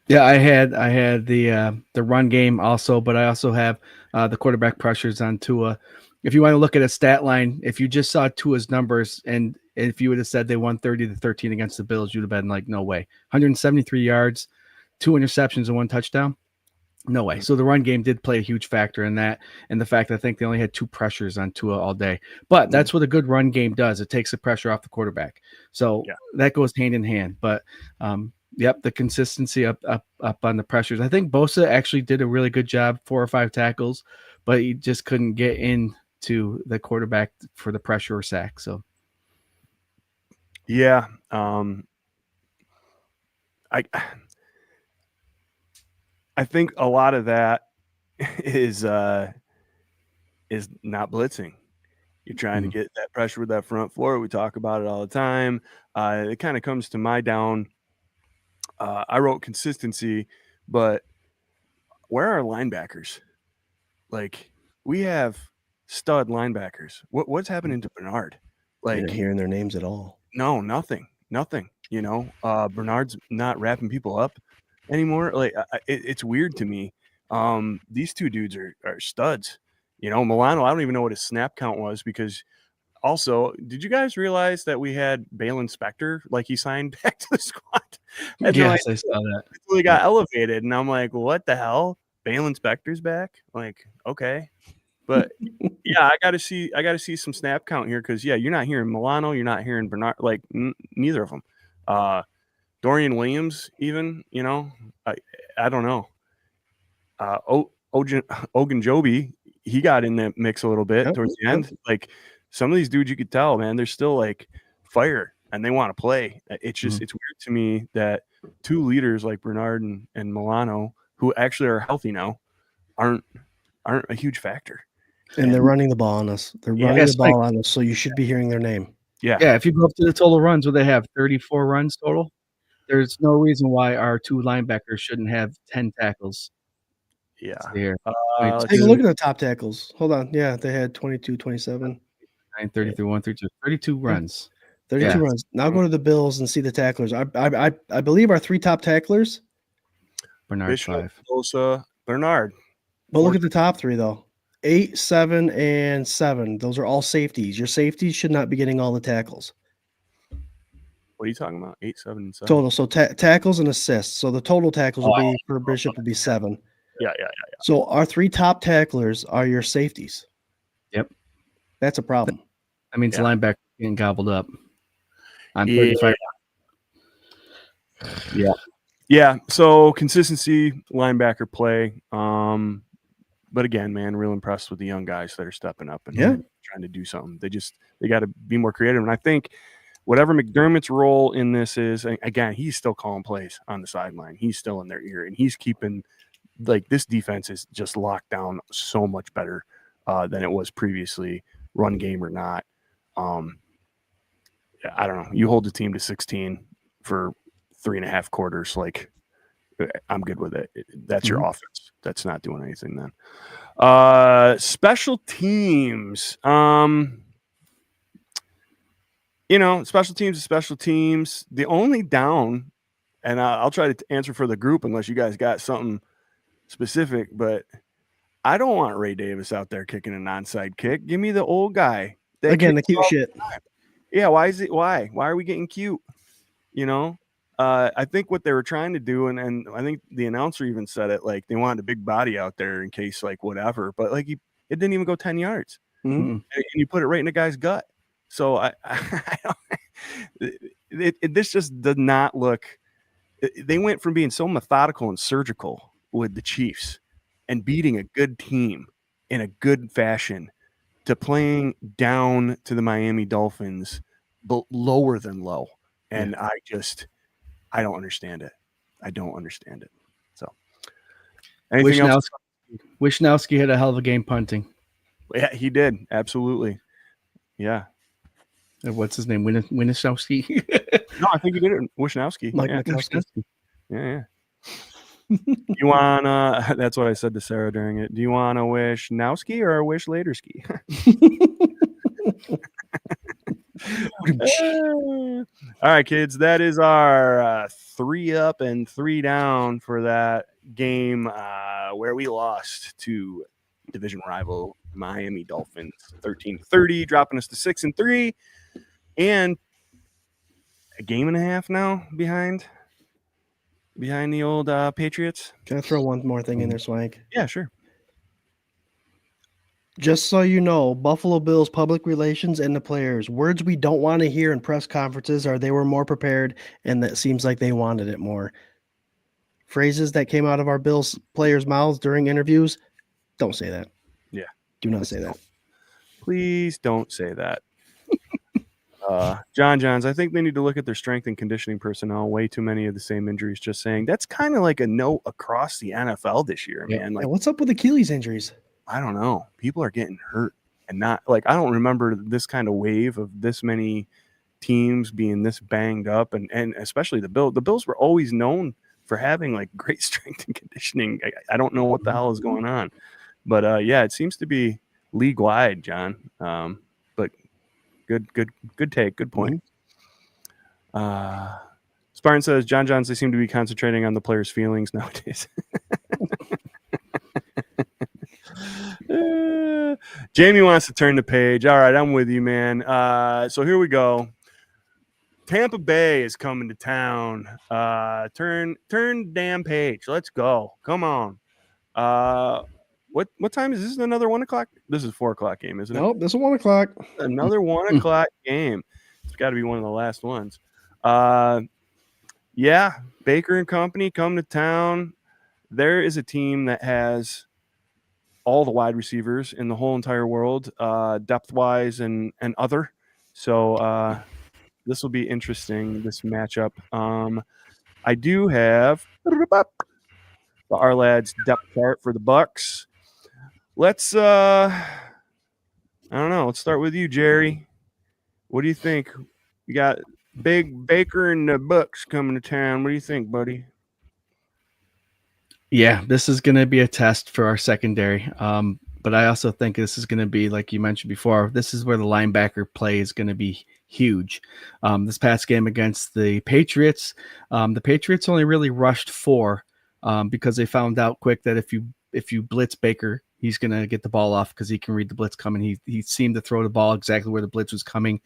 Speaker 4: Yeah, I had the run game also, but I also have the quarterback pressures on Tua. If you want to look at a stat line, if you just saw Tua's numbers and if you would have said they won 30-13 against the Bills, you'd have been like, no way. 173 yards, 2 interceptions and 1 touchdown. No way. So the run game did play a huge factor in that, and the fact I think they only had 2 pressures on Tua all day. But that's what a good run game does. It takes the pressure off the quarterback. So that goes hand in hand. But yep, the consistency up on the pressures. I think Bosa actually did a really good job, 4 or 5 tackles, but he just couldn't get into the quarterback for the pressure or sack. So
Speaker 2: yeah, I think a lot of that is not blitzing. You're trying to get that pressure with that front floor. We talk about it all the time. It kind of comes to my down. I wrote consistency, but where are linebackers? Like we have stud linebackers. What's happening to Bernard?
Speaker 5: You're
Speaker 2: Like
Speaker 5: not hearing their names at all.
Speaker 2: No, nothing. You know, Bernard's not wrapping people up anymore. Like it's weird to me. These 2 dudes are studs. You know, Milano, I don't even know what his snap count was because also, did you guys realize that we had Balin Spector, like he signed back to the squad? And
Speaker 4: yes, I saw that.
Speaker 2: He got elevated, and I'm like, what the hell? Balin Spector's back? Like, okay. But yeah, I gotta see some snap count here because you're not hearing Milano, you're not hearing Bernard, like neither of them. Dorian Williams, even, you know, I don't know. Ogunjobi, he got in the mix a little bit towards the end. Like some of these dudes, you could tell, man, they're still like fire and they want to play. It's just it's weird to me that 2 leaders like Bernard and Milano, who actually are healthy now, aren't a huge factor.
Speaker 5: And they're running the ball on us. They're running the ball on us, so you should be hearing their name.
Speaker 4: Yeah, if you go up to the total runs, where they have 34 runs total, there's no reason why our 2 linebackers shouldn't have 10 tackles.
Speaker 2: Yeah.
Speaker 5: Take a look at the top tackles. Hold on. Yeah, they had 22, 27.
Speaker 4: 9, 33, 132, 32 runs.
Speaker 5: 32 runs. Now go to the Bills and see the tacklers. I believe our 3 top tacklers.
Speaker 4: Bernard
Speaker 2: Bishop,
Speaker 4: 5.
Speaker 2: Bosa, Bernard.
Speaker 5: But look at the top 3 though. 8, 7, and 7. Those are all safeties. Your safeties should not be getting all the tackles.
Speaker 2: What are you talking about? 8, 7, and 7
Speaker 5: total. So tackles and assists. So the total tackles will be for Bishop would be 7.
Speaker 2: Yeah.
Speaker 5: So our 3 top tacklers are your safeties.
Speaker 4: Yep.
Speaker 5: That's a problem.
Speaker 4: That means the linebacker getting gobbled up on 35.
Speaker 2: Yeah. So consistency, linebacker play. But again, man, real impressed with the young guys that are stepping up and trying to do something. They got to be more creative. And I think whatever McDermott's role in this is, again, he's still calling plays on the sideline. He's still in their ear, and he's keeping like this defense is just locked down so much better than it was previously, run game or not. I don't know. You hold the team to 16 for 3.5 quarters, like I'm good with it. That's your offense. That's not doing anything then. Special teams. Special teams is special teams. The only down, and I'll try to answer for the group unless you guys got something specific, but I don't want Ray Davis out there kicking an onside kick. Give me the old guy.
Speaker 5: Again, the cute shit.
Speaker 2: Yeah, why are we getting cute? I think what they were trying to do, and I think the announcer even said it, like they wanted a big body out there in case like whatever, but like it didn't even go 10 yards.
Speaker 5: Mm-hmm.
Speaker 2: And you put it right in the guy's gut. So I this just did not look. They went from being so methodical and surgical with the Chiefs and beating a good team in a good fashion to playing down to the Miami Dolphins, but lower than low. And I don't understand it. I don't understand it. So anything else?
Speaker 4: Wishnowski had a hell of a game punting.
Speaker 2: Yeah, he did. Absolutely. Yeah.
Speaker 4: What's his name? Wishnowski?
Speaker 2: No, I think he did it. Wishnowski.
Speaker 5: Mike
Speaker 2: Yeah.
Speaker 5: Wishnowski.
Speaker 2: Yeah. You want that's what I said to Sarah during it. Do you want to wish Nowski or wish Laterski? All right, kids. That is our 3 up and 3 down for that game where we lost to division rival Miami Dolphins 13-30, dropping us to 6-3, and a game and a half now behind the old Patriots.
Speaker 5: Can I throw one more thing in there, Swank?
Speaker 2: Yeah, sure.
Speaker 5: Just so you know, Buffalo Bills public relations and the players, words we don't want to hear in press conferences are they were more prepared and that seems like they wanted it more. Phrases that came out of our Bills players' mouths during interviews, don't say that.
Speaker 2: Yeah.
Speaker 5: Do not say that.
Speaker 2: Please don't say that. Johns, I think they need to look at their strength and conditioning personnel. Way too many of the same injuries. Just saying. That's kind of like a note across the NFL this year, man. Like,
Speaker 5: what's up with Achilles injuries?
Speaker 2: I don't know. People are getting hurt, and not like I don't remember this kind of wave of this many teams being this banged up, and especially the Bills. The Bills were always known for having like great strength and conditioning. I don't know what the hell is going on, but yeah, it seems to be league wide, John. But good take, good point. Spartan says Johns, they seem to be concentrating on the players' feelings nowadays. Jamie wants to turn the page. All right, I'm with you, man. So here we go. Tampa Bay is coming to town. Turn the damn page. Let's go. Come on. What time is this? Another 1 o'clock? This is 4 o'clock game, isn't it?
Speaker 5: Nope, this is 1 o'clock.
Speaker 2: Another 1 o'clock game. It's got to be one of the last ones. Yeah, Baker and company come to town. There is a team that has all the wide receivers in the whole entire world, depth-wise and other. So this will be interesting, this matchup. I do have the Ourlads depth chart for the Bucs. Let's I don't know. Let's start with you, Jerry. What do you think? You got Big Baker and the Bucs coming to town. What do you think, buddy?
Speaker 4: Yeah, this is going to be a test for our secondary. But I also think this is going to be, like you mentioned before, this is where the linebacker play is going to be huge. This past game against the Patriots only really rushed 4 because they found out quick that if you blitz Baker, he's going to get the ball off because he can read the blitz coming. He seemed to throw the ball exactly where the blitz was coming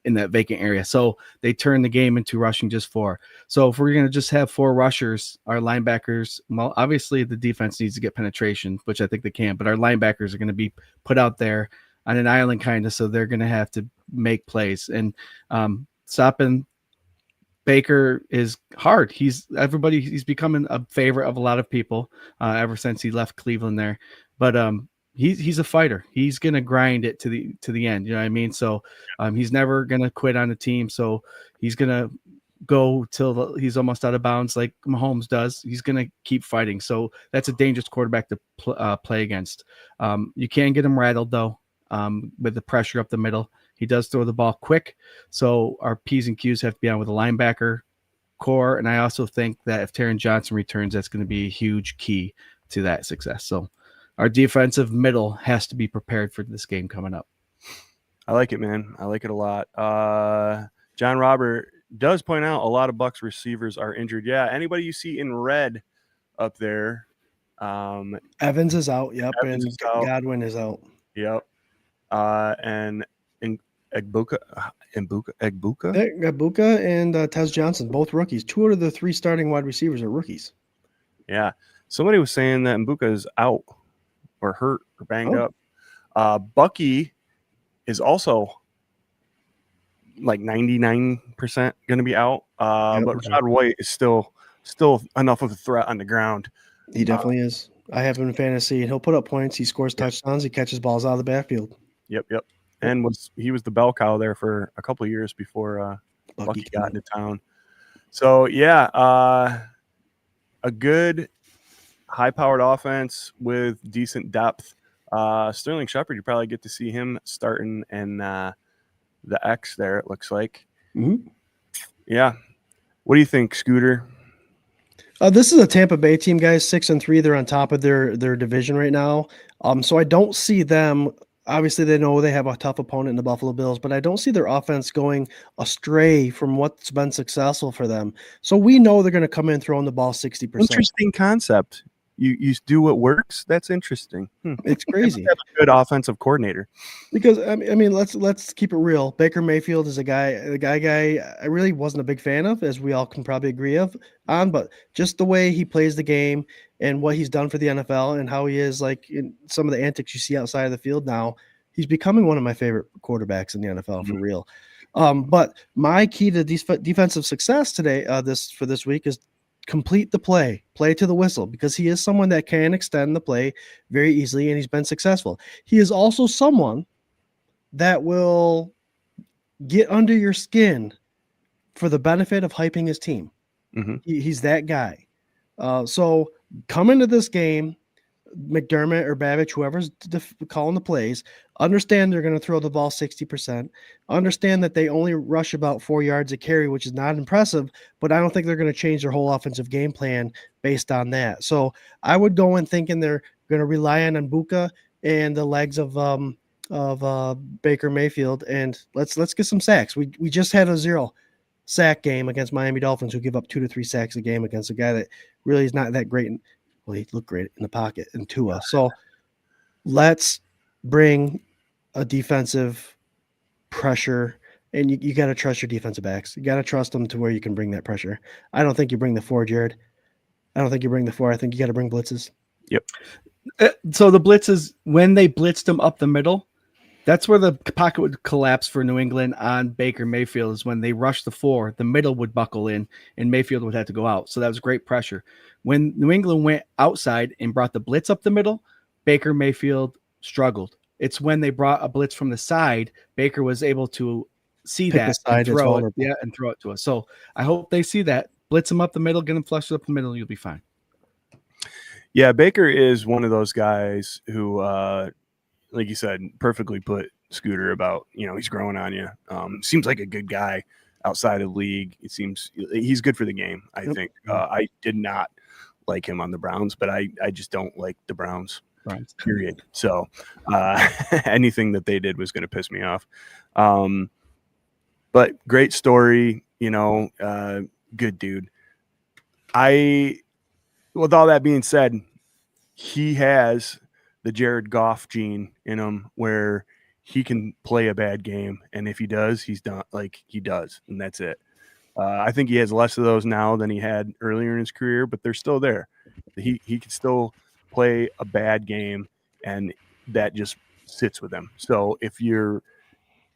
Speaker 4: in that vacant area. So they turned the game into rushing just 4. So if we're going to just have 4 rushers, our linebackers, well, obviously the defense needs to get penetration, which I think they can, but our linebackers are going to be put out there on an island kind of, so they're going to have to make plays. And stopping Baker is hard. He's becoming a favorite of a lot of people ever since he left Cleveland there. But he's a fighter. He's going to grind it to the end. You know what I mean? So he's never going to quit on the team. So he's going to go till he's almost out of bounds like Mahomes does. He's going to keep fighting. So that's a dangerous quarterback to play against. You can get him rattled, though, with the pressure up the middle. He does throw the ball quick. So our P's and Q's have to be on with a linebacker, core. And I also think that if Taron Johnson returns, that's going to be a huge key to that success. So our defensive middle has to be prepared for this game coming up.
Speaker 2: I like it, man. I like it a lot. John Robert does point out a lot of Bucs receivers are injured. Yeah, anybody you see in red up there.
Speaker 5: Evans is out. Yep,
Speaker 2: Evans
Speaker 5: and
Speaker 2: is out.
Speaker 5: Godwin is out.
Speaker 2: Yep. And Egbuka.
Speaker 5: Buka and Tez Johnson, both rookies. 2 out of the 3 starting wide receivers are rookies.
Speaker 2: Yeah. Somebody was saying that Mbuka is out or hurt or banged up. Bucky is also like 99% going to be out. But Rashad White is still enough of a threat on the ground.
Speaker 5: He definitely is. I have him in fantasy, and he'll put up points. He scores touchdowns. He catches balls out of the backfield.
Speaker 2: Yep. And he was the bell cow there for a couple of years before Bucky got into town. So, yeah, a good high-powered offense with decent depth. Sterling Shepard, you probably get to see him starting in the X there, it looks like.
Speaker 5: Mm-hmm.
Speaker 2: Yeah. What do you think, Scooter?
Speaker 5: This is a Tampa Bay team, guys. 6-3. They're on top of their division right now. So I don't see them. Obviously, they know they have a tough opponent in the Buffalo Bills, but I don't see their offense going astray from what's been successful for them. So we know they're going to come in throwing the ball 60%.
Speaker 2: Interesting concept. You do what works. That's interesting.
Speaker 5: It's crazy.
Speaker 2: Have a good offensive coordinator.
Speaker 5: Because I mean, let's keep it real. Baker Mayfield is the guy I really wasn't a big fan of, as we all can probably agree on. But just the way he plays the game and what he's done for the NFL and how he is, like, in some of the antics you see outside of the field now, he's becoming one of my favorite quarterbacks in the NFL for real. But my key to defensive success today, this week, is complete the play to the whistle, because he is someone that can extend the play very easily, and he's been successful. He is also someone that will get under your skin for the benefit of hyping his team.
Speaker 2: Mm-hmm.
Speaker 5: He's that guy. So come into this game, McDermott or Babich, whoever's calling the plays, understand they're going to throw the ball 60%. Understand that they only rush about 4 yards a carry, which is not impressive, but I don't think they're going to change their whole offensive game plan based on that. So I would go in thinking they're going to rely on Mbuka and the legs of Baker Mayfield, and let's get some sacks. We just had a 0 sack game against Miami Dolphins, who give up 2 to 3 sacks a game against a guy that really is not that great. Well, he looked great in the pocket in Tua. So let's bring a defensive pressure, and you got to trust your defensive backs. You got to trust them to where you can bring that pressure. I don't think you bring the 4, Jared. I don't think you bring the 4. I think you got to bring blitzes.
Speaker 2: Yep.
Speaker 4: So the blitzes, when they blitzed them up the middle, that's where the pocket would collapse for New England on Baker Mayfield, is when they rushed the 4, the middle would buckle in and Mayfield would have to go out. So that was great pressure. When New England went outside and brought the blitz up the middle, Baker Mayfield struggled. It's when they brought a blitz from the side, Baker was able to see that and throw it to us. So I hope they see that. Blitz them up the middle, get them flushed up the middle, you'll be fine.
Speaker 2: Yeah, Baker is one of those guys who, like you said, perfectly put, Scooter, about, he's growing on you. Seems like a good guy outside of league. It seems he's good for the game, I think. I did not like him on the Browns, but I just don't like the Browns, period. So anything that they did was going to piss me off. But great story, good dude. With all that being said, he has the Jared Goff gene in him, where he can play a bad game, and if he does, he's done. Like, he does, and that's it. I think he has less of those now than he had earlier in his career, but they're still there. He can still play a bad game, and that just sits with him. So if you're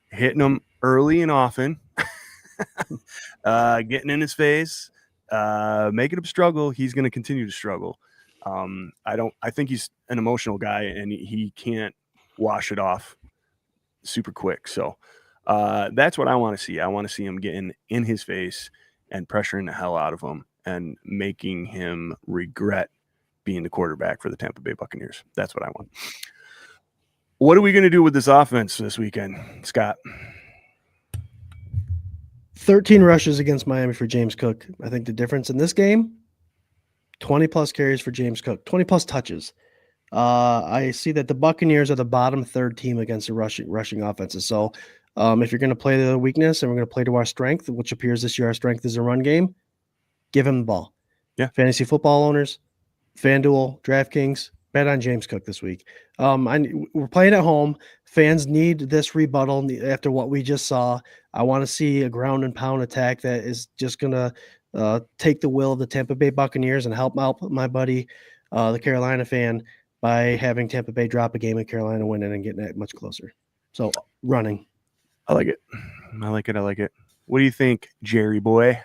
Speaker 2: hitting him early and often, getting in his face, making him struggle, he's going to continue to struggle. I think he's an emotional guy, and he can't wash it off super quick. So that's what I want to see. I want to see him getting in his face and pressuring the hell out of him and making him regret being the quarterback for the Tampa Bay Buccaneers. That's what I want. What are we going to do with this offense this weekend, Scott?
Speaker 5: 13 rushes against Miami for James Cook. I think the difference in this game, 20 plus carries for James Cook, 20 plus touches. I see that the Buccaneers are the bottom third team against the rushing offenses. So if you're going to play the weakness and we're going to play to our strength, which appears this year our strength is a run game, give him the ball.
Speaker 2: Yeah.
Speaker 5: Fantasy football owners, FanDuel, DraftKings, bet on James Cook this week. We're playing at home. Fans need this rebuttal after what we just saw. I want to see a ground and pound attack that is just going to take the will of the Tampa Bay Buccaneers and help out my buddy, the Carolina fan, by having Tampa Bay drop a game and Carolina winning and getting that much closer. So running.
Speaker 2: I like it. I like it. What do you think, Jerry boy?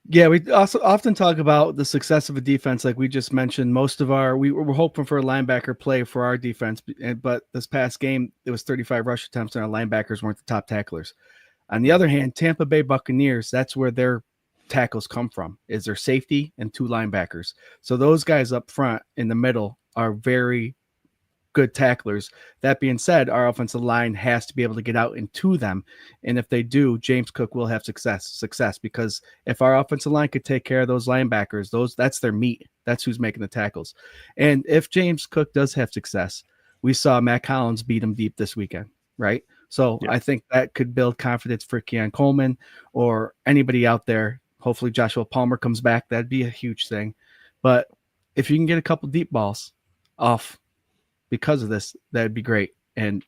Speaker 4: Yeah, we also often talk about the success of a defense. Like we just mentioned, we were hoping for a linebacker play for our defense, but this past game, it was 35 rush attempts and our linebackers weren't the top tacklers. On the other hand, Tampa Bay Buccaneers, that's where their tackles come from, is their safety and 2 linebackers. So those guys up front in the middle are very good tacklers. That being said, our offensive line has to be able to get out into them. And if they do, James Cook will have success because if our offensive line could take care of those linebackers, that's their meat. That's who's making the tackles. And if James Cook does have success, we saw Matt Collins beat him deep this weekend, right? So I think that could build confidence for Keon Coleman or anybody out there. Hopefully Joshua Palmer comes back. That'd be a huge thing. But if you can get a couple deep balls off because of this, that'd be great. And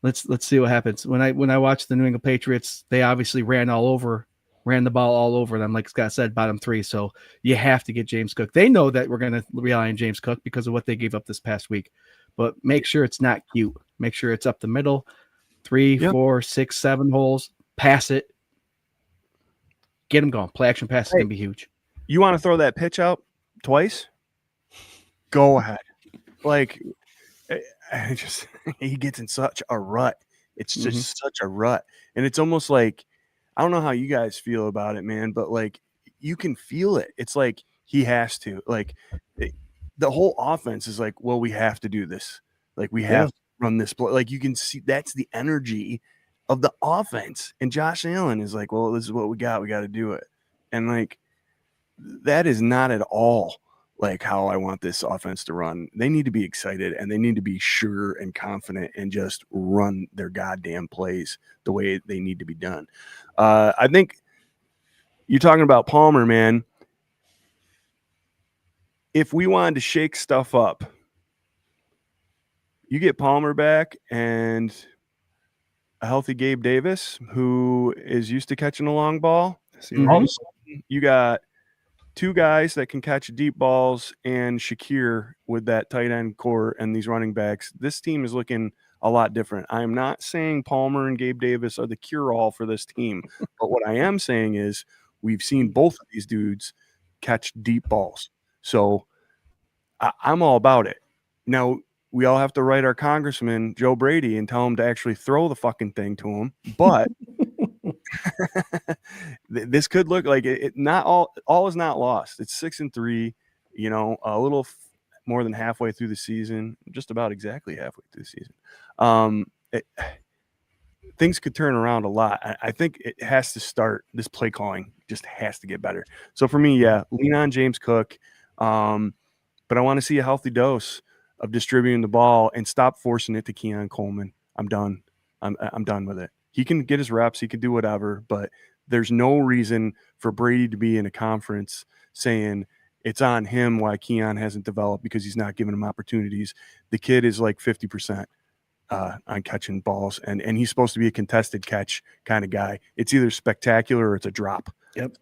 Speaker 4: let's see what happens. When I watched the New England Patriots, they obviously ran the ball all over them. Like Scott said, bottom 3. So you have to get James Cook. They know that we're going to rely on James Cook because of what they gave up this past week. But make sure it's not cute. Make sure it's up the middle, 3, 4, 6, 7 holes. Pass it. Get them going. Play action pass is going to be huge.
Speaker 2: You want to throw that pitch out twice? Go ahead. Like, he gets in such a rut. It's just such a rut. And it's almost like, I don't know how you guys feel about it, man, but like you can feel it. It's like he has to. Like the whole offense is like, well, we have to do this. Like we have to run this play. Like you can see that's the energy of the offense. And Josh Allen is like, well, this is what we got. We got to do it. And like that is not at all like how I want this offense to run. They need to be excited and they need to be sure and confident and just run their goddamn plays the way they need to be done. I think you're talking about Palmer, man. If we wanted to shake stuff up, you get Palmer back and a healthy Gabe Davis, who is used to catching a long ball. All of a sudden, you got 2 guys that can catch deep balls and Shakir with that tight end core and these running backs. This team is looking a lot different. I am not saying Palmer and Gabe Davis are the cure-all for this team, but what I am saying is we've seen both of these dudes catch deep balls. So I'm all about it. Now, we all have to write our congressman, Joe Brady, and tell him to actually throw the fucking thing to him. But this could look like it. Not all is not lost. It's 6-3, you know, a little more than halfway through the season, just about exactly halfway through the season. Things could turn around a lot. I think it has to start. This play calling just has to get better. So for me, lean on James Cook. But I want to see a healthy dose of distributing the ball and stop forcing it to Keon Coleman. I'm done. I'm done with it. He can get his reps. He can do whatever, but there's no reason for Brady to be in a conference saying it's on him why Keon hasn't developed because he's not giving him opportunities. The kid is like 50% on catching balls, and he's supposed to be a contested catch kind of guy. It's either spectacular or it's a drop.
Speaker 5: Yep.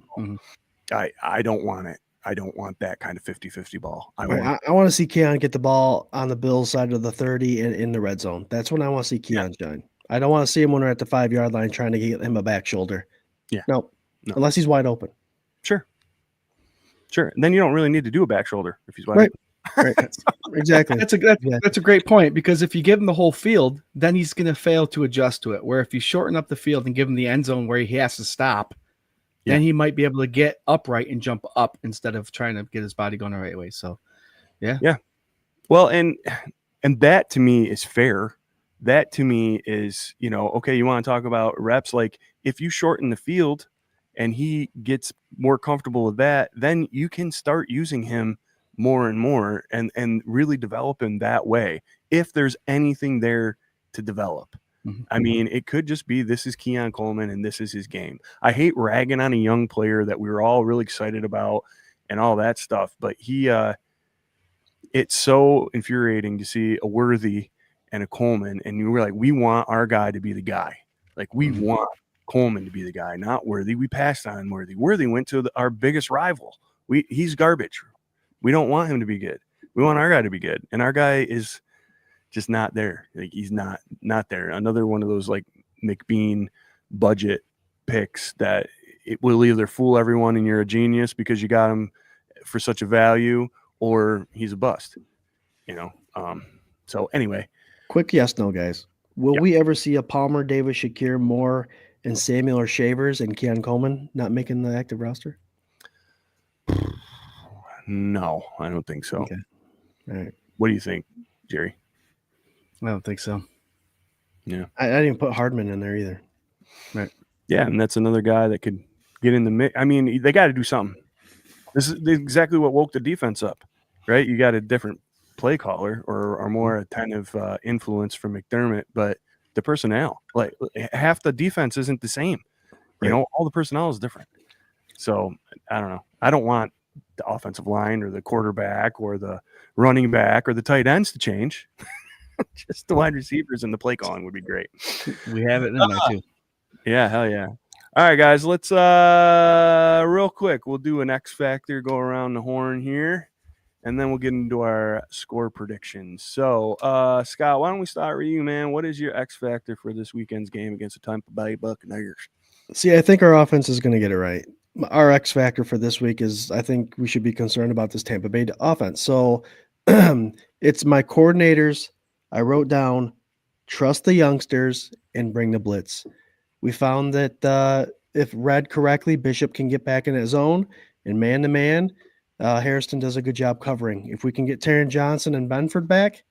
Speaker 2: I don't want it. I don't want that kind of 50-50 ball. I
Speaker 5: want to see Keon get the ball on the Bills side of the 30 and in the red zone. That's when I want to see Keon shine. I don't want to see him when we're at the 5-yard line trying to get him a back shoulder.
Speaker 2: Yeah.
Speaker 5: No. Unless he's wide open.
Speaker 2: Sure. And then you don't really need to do a back shoulder if he's wide open.
Speaker 5: Right. Exactly.
Speaker 4: That's a great point, because if you give him the whole field, then he's going to fail to adjust to it. Where if you shorten up the field and give him the end zone where he has to stop, then he might be able to get upright and jump up instead of trying to get his body going the right way. So, yeah.
Speaker 2: Well, and that to me is fair. that to me is, okay, you want to talk about reps, like if you shorten the field and he gets more comfortable with that, then you can start using him more and more and really develop him that way if there's anything there to develop. I mean, it could just be this is Keon Coleman and this is his game. I hate ragging on a young player that we were all really excited about and all that stuff, but it's so infuriating to see a Worthy and a Coleman, and you were like, we want our guy to be the guy. Like, we want Coleman to be the guy, not Worthy. We passed on Worthy. Worthy went to our biggest rival. He's garbage. We don't want him to be good. We want our guy to be good, and our guy is just not there. Like, he's not there. Another one of those like McBean budget picks that it will either fool everyone and you're a genius because you got him for such a value, or he's a bust. So anyway,
Speaker 5: Quick yes, no, guys. Will
Speaker 2: Yep.
Speaker 5: we ever see a Palmer, Davis, Shakir, Moore, and Samuel or Shavers and Keon Coleman not making the active roster?
Speaker 2: no, I don't think so.
Speaker 5: Okay. All right.
Speaker 2: What do you think, Jerry?
Speaker 4: I don't think so.
Speaker 5: I didn't put Hardman in there either.
Speaker 2: Yeah, and that's another guy that could get in the mix. I mean, they got to do something. This is exactly what woke the defense up, right? You got a different play caller or more attentive influence from McDermott, but the personnel, like half the defense isn't the same. All the personnel is different. So I don't know. I don't want the offensive line or the quarterback or the running back or the tight ends to change. Just the wide receivers and the play calling would be great.
Speaker 4: We have it in there too.
Speaker 2: Yeah, hell yeah. All right, guys, let's real quick, we'll do an X Factor, go around the horn here, and then we'll get into our score predictions. So, Scott, why don't we start with you, man? What is your X Factor for this weekend's game against the Tampa Bay Buccaneers?
Speaker 5: See, I think our offense is going to get it right. Our X factor for this week is I think we should be concerned about this Tampa Bay offense. So it's my coordinators. I wrote down, trust the youngsters and bring the blitz. We found that if read correctly, Bishop can get back in his zone and man-to-man. Harrison does a good job covering. If we can get Taron Johnson and Benford back,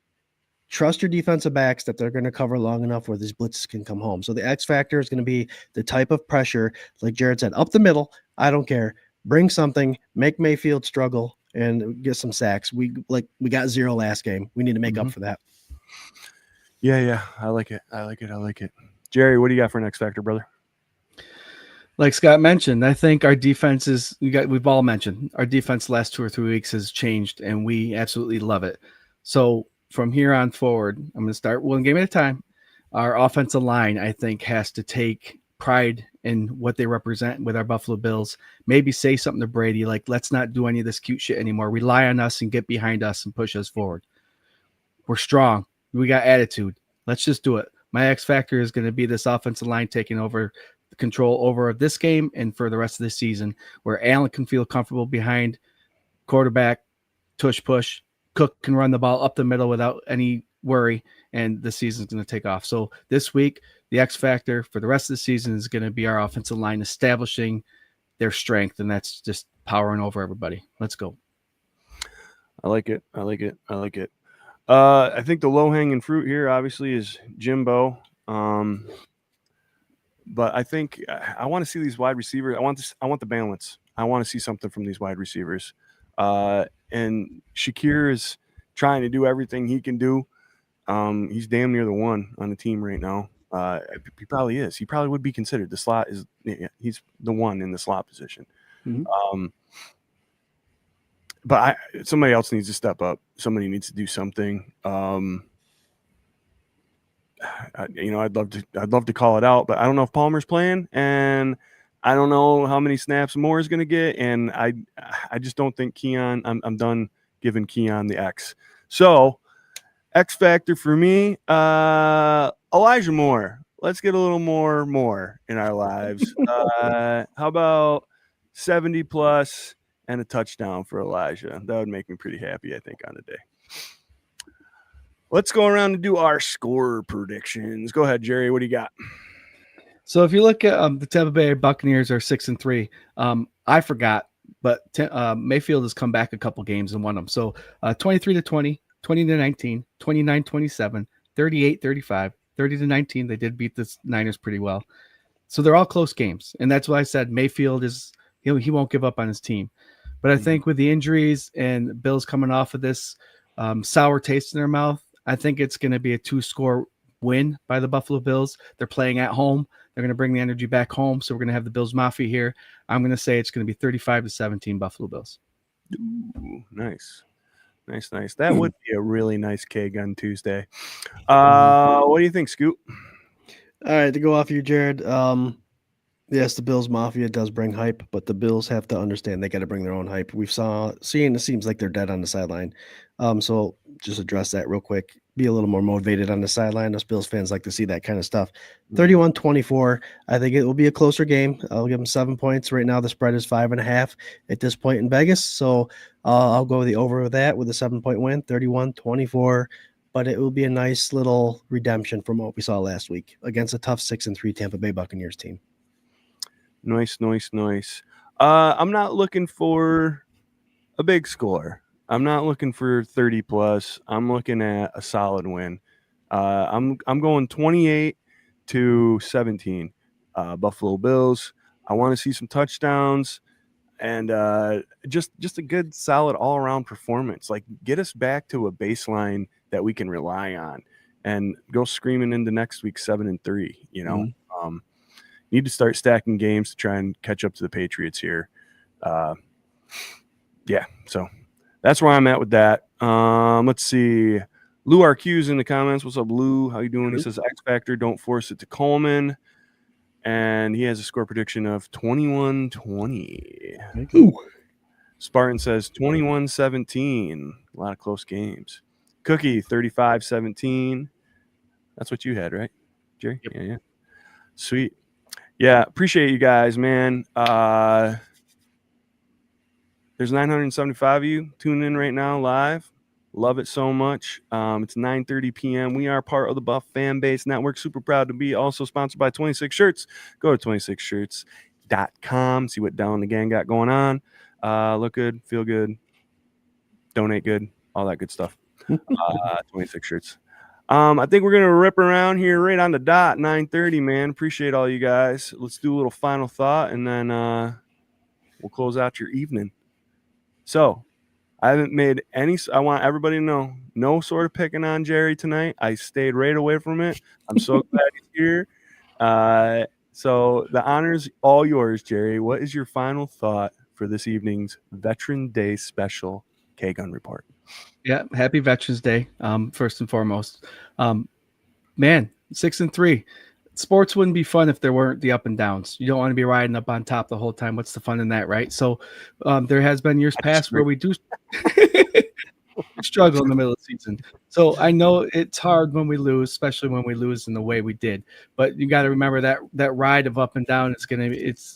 Speaker 5: trust your defensive backs that they're going to cover long enough where these blitzes can come home. So the X factor is going to be the type of pressure, like Jared said, up the middle. I don't care. Bring something, make Mayfield struggle, and get some sacks. We got 0 last game. We need to make up for that.
Speaker 2: Yeah, I like it. Jerry, what do you got for an X Factor, brother?
Speaker 4: Like Scott mentioned, I think our defense is we've all mentioned our defense last 2 or 3 weeks has changed, and we absolutely love it. So from here on forward, I'm going to start one game at a time. Our offensive line, I think, has to take pride in what they represent with our Buffalo Bills. Maybe say something to Brady, like, let's not do any of this cute shit anymore. Rely on us and get behind us and push us forward. We're strong. We got attitude. Let's just do it. My X factor is going to be this offensive line taking over the control over this game and for the rest of the season, where Allen can feel comfortable behind quarterback, tush push. Cook can run the ball up the middle without any worry, and the season's going to take off. So this week, the X factor for the rest of the season is going to be our offensive line establishing their strength, and that's just powering over everybody. Let's go.
Speaker 2: I like it. I think the low-hanging fruit here, obviously, is Jimbo. But I think I want to see these wide receivers. I want the balance. I want to see something from these wide receivers. And Shakir is trying to do everything he can do. He's damn near the one on the team right now. He probably is. He probably would be considered. The slot is he's the one in the slot position. But somebody else needs to step up. Somebody needs to do something. I'd love to call it out, but I don't know if Palmer's playing, and I don't know how many snaps Moore is going to get, and I just don't think Keon. I'm done giving Keon the X. So X factor for me, Elijah Moore. Let's get a little more in our lives. How about 70 plus and a touchdown for Elijah? That would make me pretty happy, I think, on the day. Let's go around and do our score predictions. Go ahead, Jerry. What do you got?
Speaker 4: So if you look at the Tampa Bay Buccaneers are 6-3. I forgot, but Mayfield has come back a couple games and won them. So 23-20, 20-19, 29-27, 38-35, 30-19. They did beat the Niners pretty well. So they're all close games. And that's why I said Mayfield he won't give up on his team. But I think with the injuries and Bills coming off of this sour taste in their mouth, I think it's going to be a 2-score win by the Buffalo Bills. They're playing at home. They're going to bring the energy back home. So we're going to have the Bills Mafia here. I'm going to say it's going to be 35-17 Buffalo Bills.
Speaker 2: Ooh, nice. That would be a really nice K-Gun Tuesday. What do you think, Scoot?
Speaker 5: All right, to go off you, Jared. Yes, the Bills Mafia does bring hype, but the Bills have to understand they got to bring their own hype. We've seen it seems like they're dead on the sideline. So just address that real quick. Be a little more motivated on the sideline. Us Bills fans like to see that kind of stuff. 31-24. I think it will be a closer game. I'll give them 7 points. Right now, the spread is 5.5 at this point in Vegas. So I'll go the over with that with a 7-point win, 31-24. But it will be a nice little redemption from what we saw last week against a tough 6-3 Tampa Bay Buccaneers team.
Speaker 2: Nice. I'm not looking for a big score. I'm not looking for 30 plus. I'm looking at a solid win. I'm going 28-17. Buffalo Bills. I want to see some touchdowns and just a good, solid all around performance. Like get us back to a baseline that we can rely on, and go screaming into next week 7-3. You know. Need to start stacking games to try and catch up to the Patriots here. So that's where I'm at with that. Let's see. Lou RQ's in the comments. What's up, Lou? How you doing? He says X Factor, don't force it to Coleman. And he has a score prediction of 21-20. Spartan says 21-17. A lot of close games. Cookie, 35-17. That's what you had, right, Jerry? Yep. Yeah. Sweet. Yeah, appreciate you guys, man. There's 975 of you tuning in right now live. Love it so much. It's 9:30 p.m. We are part of the Buff Fan Base Network. Super proud to be also sponsored by 26 Shirts. Go to 26shirts.com. See what Dell and the gang got going on. Look good, feel good, donate good, all that good stuff. 26 Shirts. I think we're going to rip around here right on the dot, 9:30, man. Appreciate all you guys. Let's do a little final thought, and then we'll close out your evening. So I haven't made any – I want everybody to know, no sort of picking on Jerry tonight. I stayed right away from it. I'm so glad he's here. So the honor's all yours, Jerry. What is your final thought for this evening's Veteran Day special K-Gun Report?
Speaker 4: Yeah, happy Veterans Day, first and foremost. Man, 6-3. Sports wouldn't be fun if there weren't the up and downs. You don't want to be riding up on top the whole time. What's the fun in that, right? So there has been years past where we do struggle in the middle of the season. So I know it's hard when we lose, especially when we lose in the way we did. But you got to remember that ride of up and down it's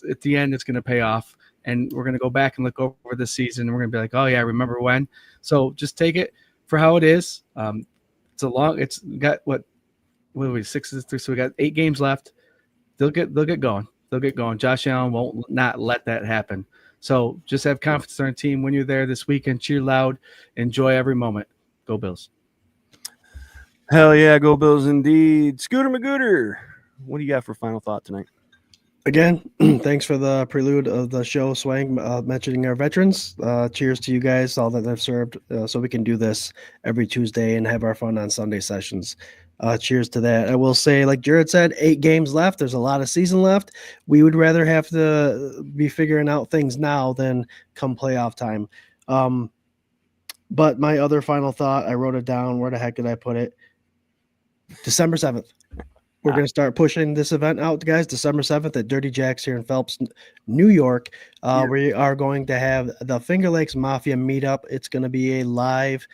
Speaker 4: at the end it's gonna pay off. And we're going to go back and look over the season. And we're going to be like, oh, yeah, remember when? So just take it for how it is. It's got what are we, 6-3? So we got 8 games left. They'll get going. Josh Allen won't not let that happen. So just have confidence in our team. When you're there this weekend, cheer loud. Enjoy every moment. Go Bills.
Speaker 2: Hell yeah, go Bills indeed. Scooter Magooter, what do you got for final thought tonight?
Speaker 5: Again, thanks for the prelude of the show, Swang, mentioning our veterans. Cheers to you guys, all that they've served, so we can do this every Tuesday and have our fun on Sunday sessions. Cheers to that. I will say, like Jared said, 8 games left. There's a lot of season left. We would rather have to be figuring out things now than come playoff time. But my other final thought, I wrote it down. Where the heck did I put it? December 7th. We're going to start pushing this event out, guys. December 7th at Dirty Jack's here in Phelps, New York. We are going to have the Finger Lakes Mafia meetup. It's going to be a live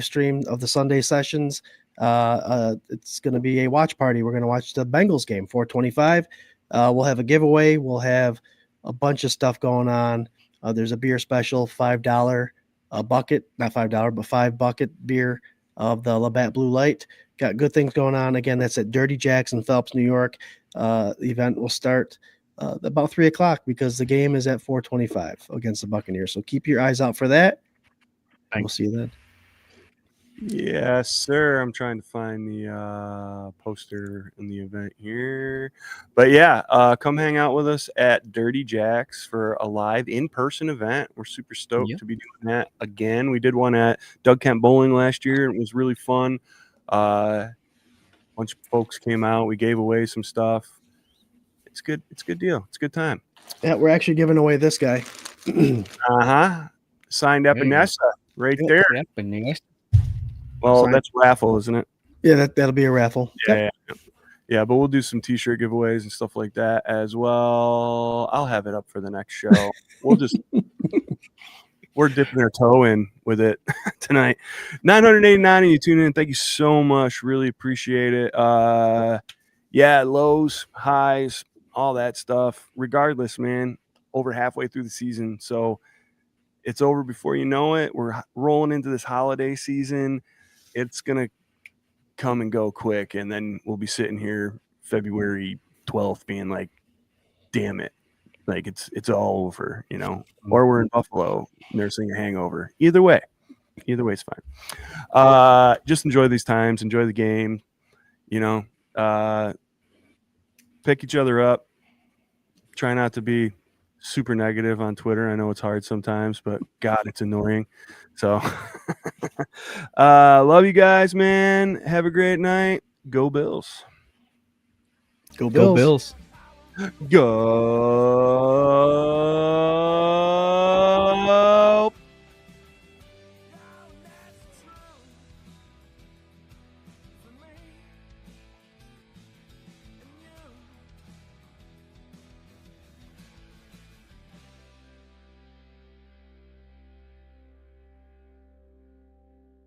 Speaker 5: stream of the Sunday sessions. It's going to be a watch party. We're going to watch the Bengals game, 4:25. We'll have a giveaway. We'll have a bunch of stuff going on. There's a beer special, $5 a bucket, not $5, but $5 beer of the Labatt Blue Light. Got good things going on. Again, that's at Dirty Jack's in Phelps, New York. The event will start about 3 o'clock because the game is at 4:25 against the Buccaneers. So keep your eyes out for that. We'll see you then.
Speaker 2: Yes, sir. I'm trying to find the poster in the event here. But yeah, come hang out with us at Dirty Jack's for a live in-person event. We're super stoked
Speaker 4: Yep.
Speaker 2: to be doing that again. We did one at Doug Kemp Bowling last year. It was really fun. Bunch of folks came out. We gave away some stuff. It's good. It's a good deal. It's a good time.
Speaker 5: Yeah, we're actually giving away this guy.
Speaker 2: Uh-huh. Signed
Speaker 4: There you go.
Speaker 2: Epinesa right
Speaker 5: Yep.
Speaker 2: there.
Speaker 4: Yep, and yes.
Speaker 2: Well,
Speaker 5: Signed.
Speaker 2: that's raffle, isn't it?
Speaker 5: Yeah, that'll be a raffle. Yep.
Speaker 2: Yeah, but we'll do some t-shirt giveaways and stuff like that as well. I'll have it up for the next show. We're dipping our toe in with it tonight. 989 and you tune in. Thank you so much. Really appreciate it. Yeah, lows, highs, all that stuff. Regardless, man, over halfway through the season. So it's over before you know it. We're rolling into this holiday season. It's going to come and go quick, and then we'll be sitting here February 12th being like, damn it, like it's all over, or we're in Buffalo nursing a hangover. Either way is fine. Just enjoy these times, enjoy the game, pick each other up, try not to be super negative on Twitter. I know it's hard sometimes, but God, it's annoying. So love you guys, man. Have a great night. Go Bills.
Speaker 5: Go
Speaker 4: Go
Speaker 5: Bills.
Speaker 4: Bills.
Speaker 2: Go